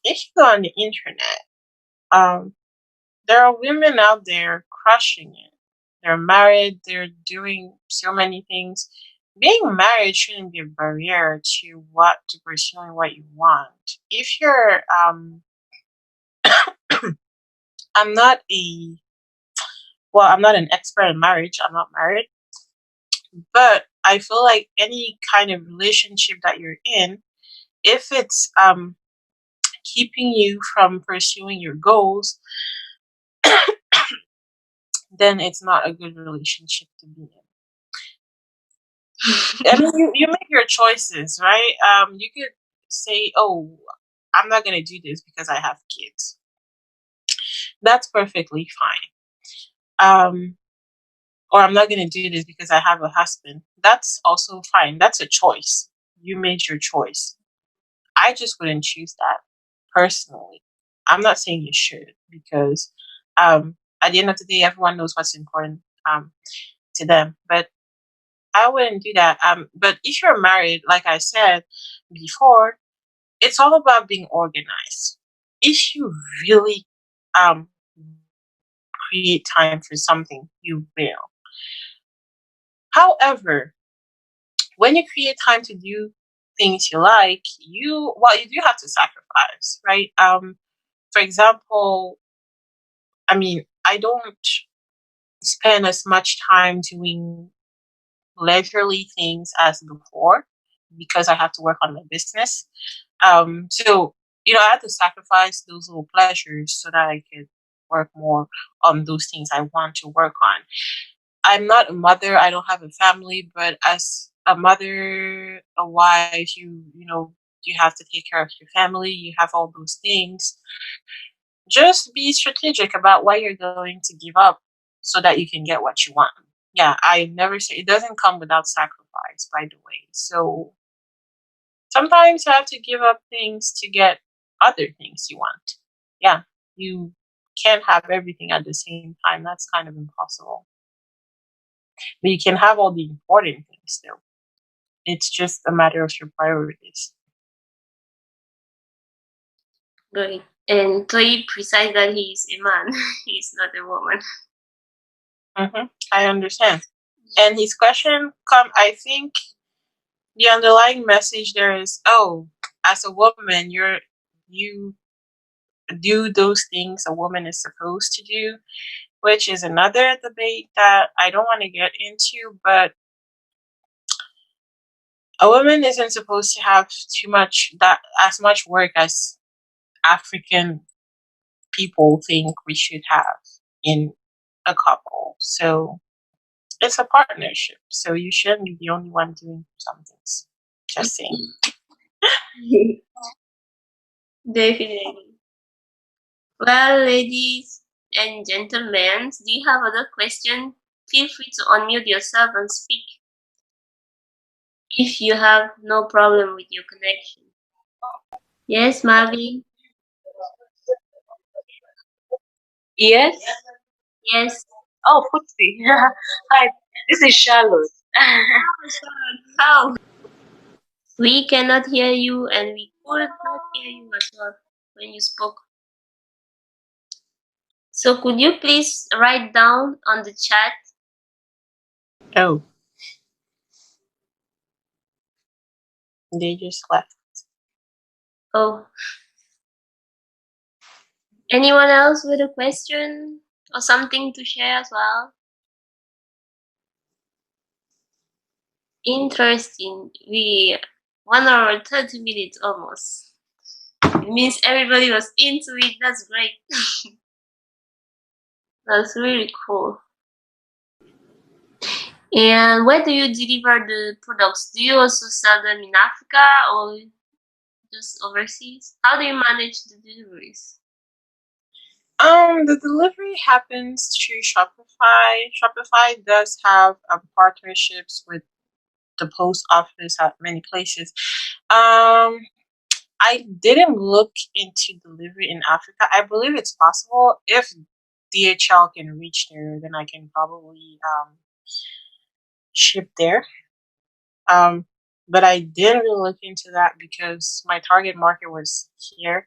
If you go on the internet, there are women out there crushing it. They're married. They're doing so many things. Being married shouldn't be a barrier to pursuing what you want. If you're, I'm not I'm not an expert in marriage. I'm not married, but I feel like any kind of relationship that you're in, if it's keeping you from pursuing your goals, then it's not a good relationship to be in. I mean, you make your choices, right? You could say, "Oh, I'm not gonna do this because I have kids." That's perfectly fine. Or I'm not gonna do this because I have a husband. That's also fine. That's a choice. You made your choice. I just wouldn't choose that personally. I'm not saying you should because at the end of the day, everyone knows what's important to them. But I wouldn't do that. But if you're married, like I said before, it's all about being organized. If you really um create time for something, you will. However, when you create time to do things you like, you do have to sacrifice, right? For example, I mean, I don't spend as much time doing leisurely things as before because I have to work on my business. So I had to sacrifice those little pleasures so that I could work more on those things I want to work on. I'm not a mother. I don't have a family, but as a mother, a wife, you have to take care of your family. You have all those things. Just be strategic about what you're going to give up so that you can get what you want. Yeah, I never say it doesn't come without sacrifice, by the way. So sometimes you have to give up things to get other things you want. Yeah, you can't have everything at the same time. That's kind of impossible. But you can have all the important things still. It's just a matter of your priorities. Great. And to precise that he's a man, he's not a woman. I understand. And his question I think the underlying message there is, oh, as a woman, you do those things a woman is supposed to do, which is another debate that I don't want to get into, but a woman isn't supposed to have as much work as African people think we should have in a couple. So it's a partnership. So you shouldn't be the only one doing some things. Just saying. Definitely. Well, ladies and gentlemen, do you have other questions? Feel free to unmute yourself and speak if you have no problem with your connection. Yes, Marvin? Yes. Yes. Oh, Footsie. Hi, this is Charlotte. How? We cannot hear you and we could not hear you at all when you spoke. So could you please write down on the chat? Oh, they just left. Oh. Anyone else with a question or something to share as well? Interesting. We 1 hour 30 minutes almost. It means everybody was into it. That's great. That's really cool. And where do you deliver the products? Do you also sell them in Africa or just overseas? How do you manage the deliveries? The delivery happens through Shopify. Shopify does have partnerships with the post office at many places. I didn't look into delivery in Africa. I believe it's possible. If DHL can reach there, then I can probably ship there. But I didn't really look into that because my target market was here.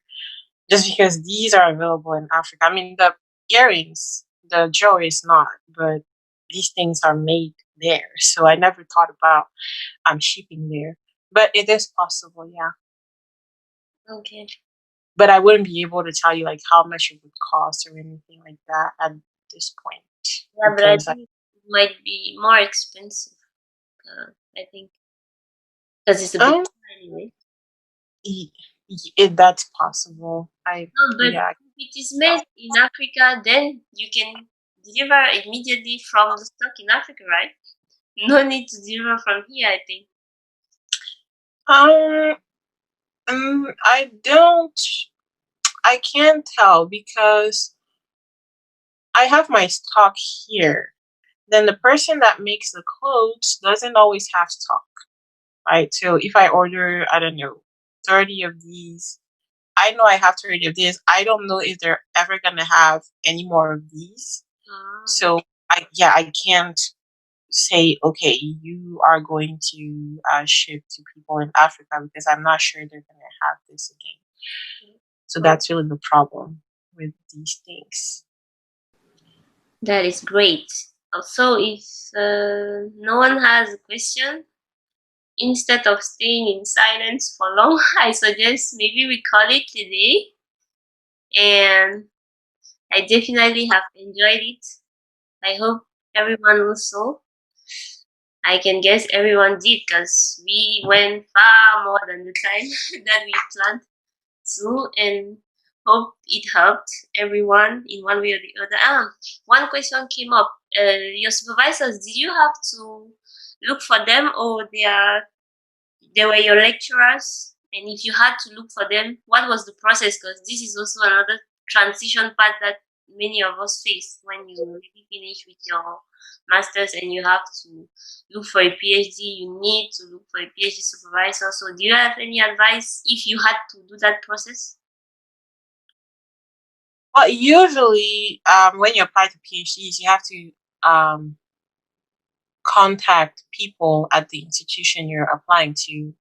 Just because these are available in Africa. I mean, the earrings, the jewelry is not, but these things are made there. So I never thought about shipping there. But it is possible, yeah. Okay. But I wouldn't be able to tell you like how much it would cost or anything like that at this point. Yeah, but I think it might be more expensive. I think because it's a bit anyway. That's possible. No, but if it is made in Africa, then you can deliver immediately from the stock in Africa, right? No need to deliver from here, I think. I can't tell because I have my stock here. Then the person that makes the clothes doesn't always have stock, right? So if I order, I don't know, 30 of these, I know I have 30 of this. I don't know if they're ever gonna have any more of these. So I can't say, okay, you are going to ship to people in Africa because I'm not sure they're gonna have this again. So that's really the problem with these things. That is great. Also, if no one has a question, instead of staying in silence for long, I suggest maybe we call it a day. And I definitely have enjoyed it. I hope everyone also. I can guess everyone did because we went far more than the time that we planned to, and hope it helped everyone in one way or the other. One question came up. Your supervisors, did you have to look for them, or they were your lecturers? And if you had to look for them, what was the process? Because this is also another transition part that many of us face when you really finish with your masters and you have to look for a PhD. You need to look for a PhD supervisor. So, do you have any advice if you had to do that process? Well, usually, when you apply to PhDs, you have to contact people at the institution you're applying to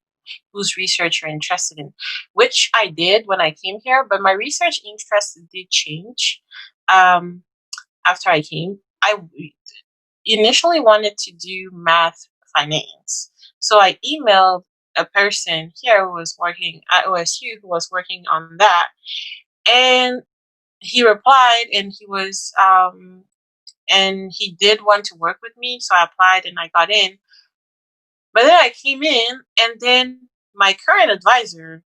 whose research you're interested in, which I did when I came here, but my research interest did change after I came. I initially wanted to do math finance. So I emailed a person here who was working at OSU who was working on that. And he replied and he did want to work with me. So I applied and I got in. But then I came in and then my current advisor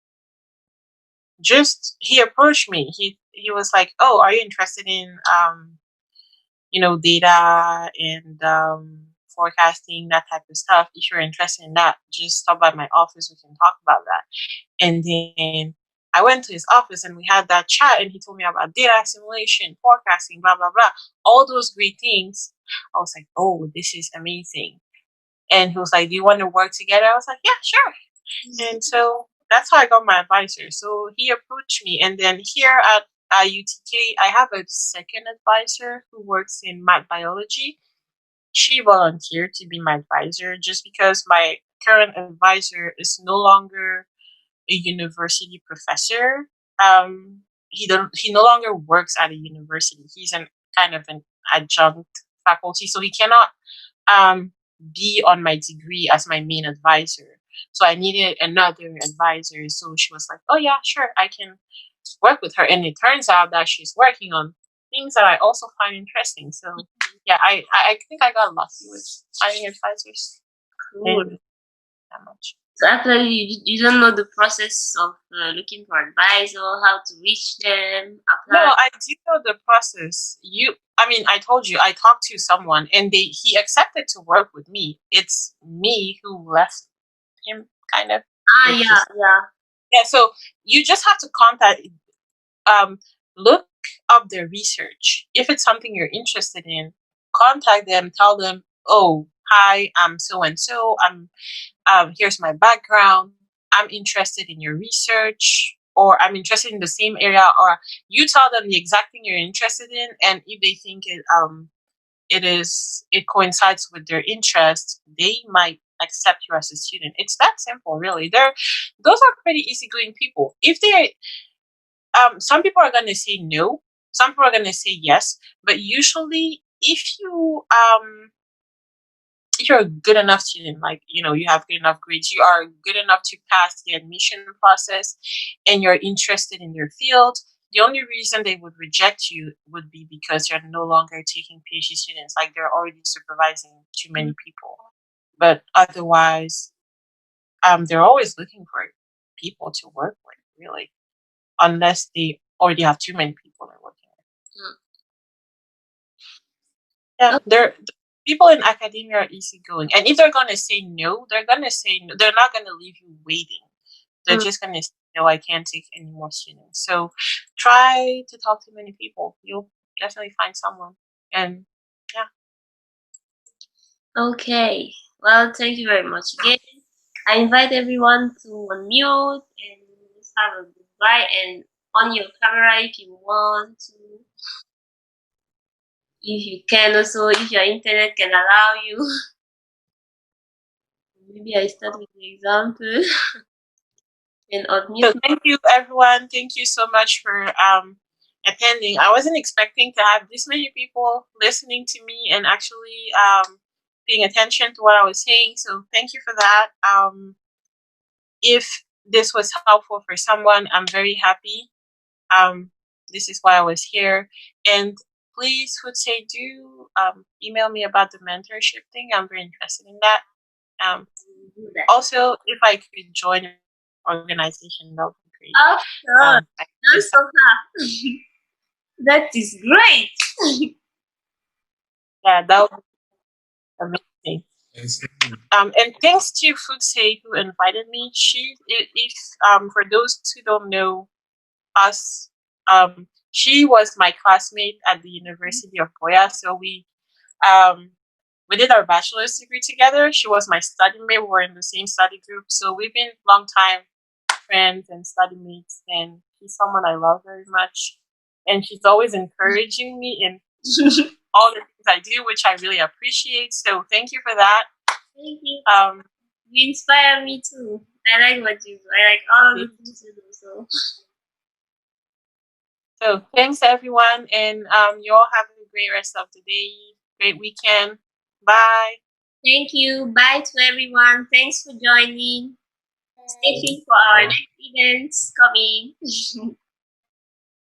he approached me. He was like, "Oh, are you interested in data and forecasting, that type of stuff? If you're interested in that, just stop by my office. We can talk about that." And then I went to his office and we had that chat and he told me about data assimilation, forecasting, blah blah blah, all those great things. I was like, "Oh, this is amazing." And he was like, "Do you want to work together?" I was like, "Yeah, sure." And so that's how I got my advisor. So he approached me. And then here at UTK, I have a second advisor who works in math biology. She volunteered to be my advisor just because my current advisor is no longer a university professor. He no longer works at a university. He's an kind of an adjunct faculty, so he cannot be on my degree as my main advisor. So I needed another advisor. So she was like, "Oh yeah, sure, I can work with her." And it turns out that she's working on things that I also find interesting. So yeah, I think I got lucky with finding advisors. Cool. And that much. So actually, you don't know the process of looking for advice or how to reach them. Apply. No, I do know the process. I told you I talked to someone and he accepted to work with me. It's me who left him, kind of. Yeah. So you just have to look up their research. If it's something you're interested in, contact them. Tell them, "Oh, hi, I'm so and so. Here's my background. I'm interested in your research." Or I'm interested in the same area, or you tell them the exact thing you're interested in, and if they think it coincides with their interest, they might accept you as a student. It's that simple, really. Those are pretty easygoing people. If they some people are gonna say no, some people are gonna say yes, but usually if you're a good enough student, like you have good enough grades, you are good enough to pass the admission process, and you're interested in your field, the only reason they would reject you would be because you're no longer taking PhD students, like they're already supervising too many people. But otherwise, they're always looking for people to work with, really, unless they already have too many people they're working with. Yeah, people in academia are easygoing, and if they're gonna say no, they're gonna say no. They're not gonna leave you waiting. They're just gonna say, no, I can't take any more students. So try to talk to many people. You'll definitely find someone. And yeah. Okay. Well, thank you very much again. I invite everyone to unmute and just have a goodbye and on your camera if you want to. If you can also, if your internet can allow you. Maybe I start with the example and unmute. So thank you, everyone. Thank you so much for attending. I wasn't expecting to have this many people listening to me and actually paying attention to what I was saying. So thank you for that. If this was helpful for someone, I'm very happy. This is why I was here. And please, would say, do email me about the mentorship thing. I'm very interested in that. Also, if I could join an organization, that would be great. Of course. That is great. Yeah, that would be amazing. And thanks to Futse who invited me. If for those who don't know us, she was my classmate at the University of Goya. So we did our bachelor's degree together. She was my study mate. We were in the same study group. So we've been long time friends and study mates. And she's someone I love very much. And she's always encouraging me in all the things I do, which I really appreciate. So thank you for that. Thank you. You inspire me too. I like what you do. I like all the things you do. So thanks everyone, and you all have a great rest of the day, great weekend. Bye. Thank you. Bye to everyone. Thanks for joining. Stay tuned for our next events coming.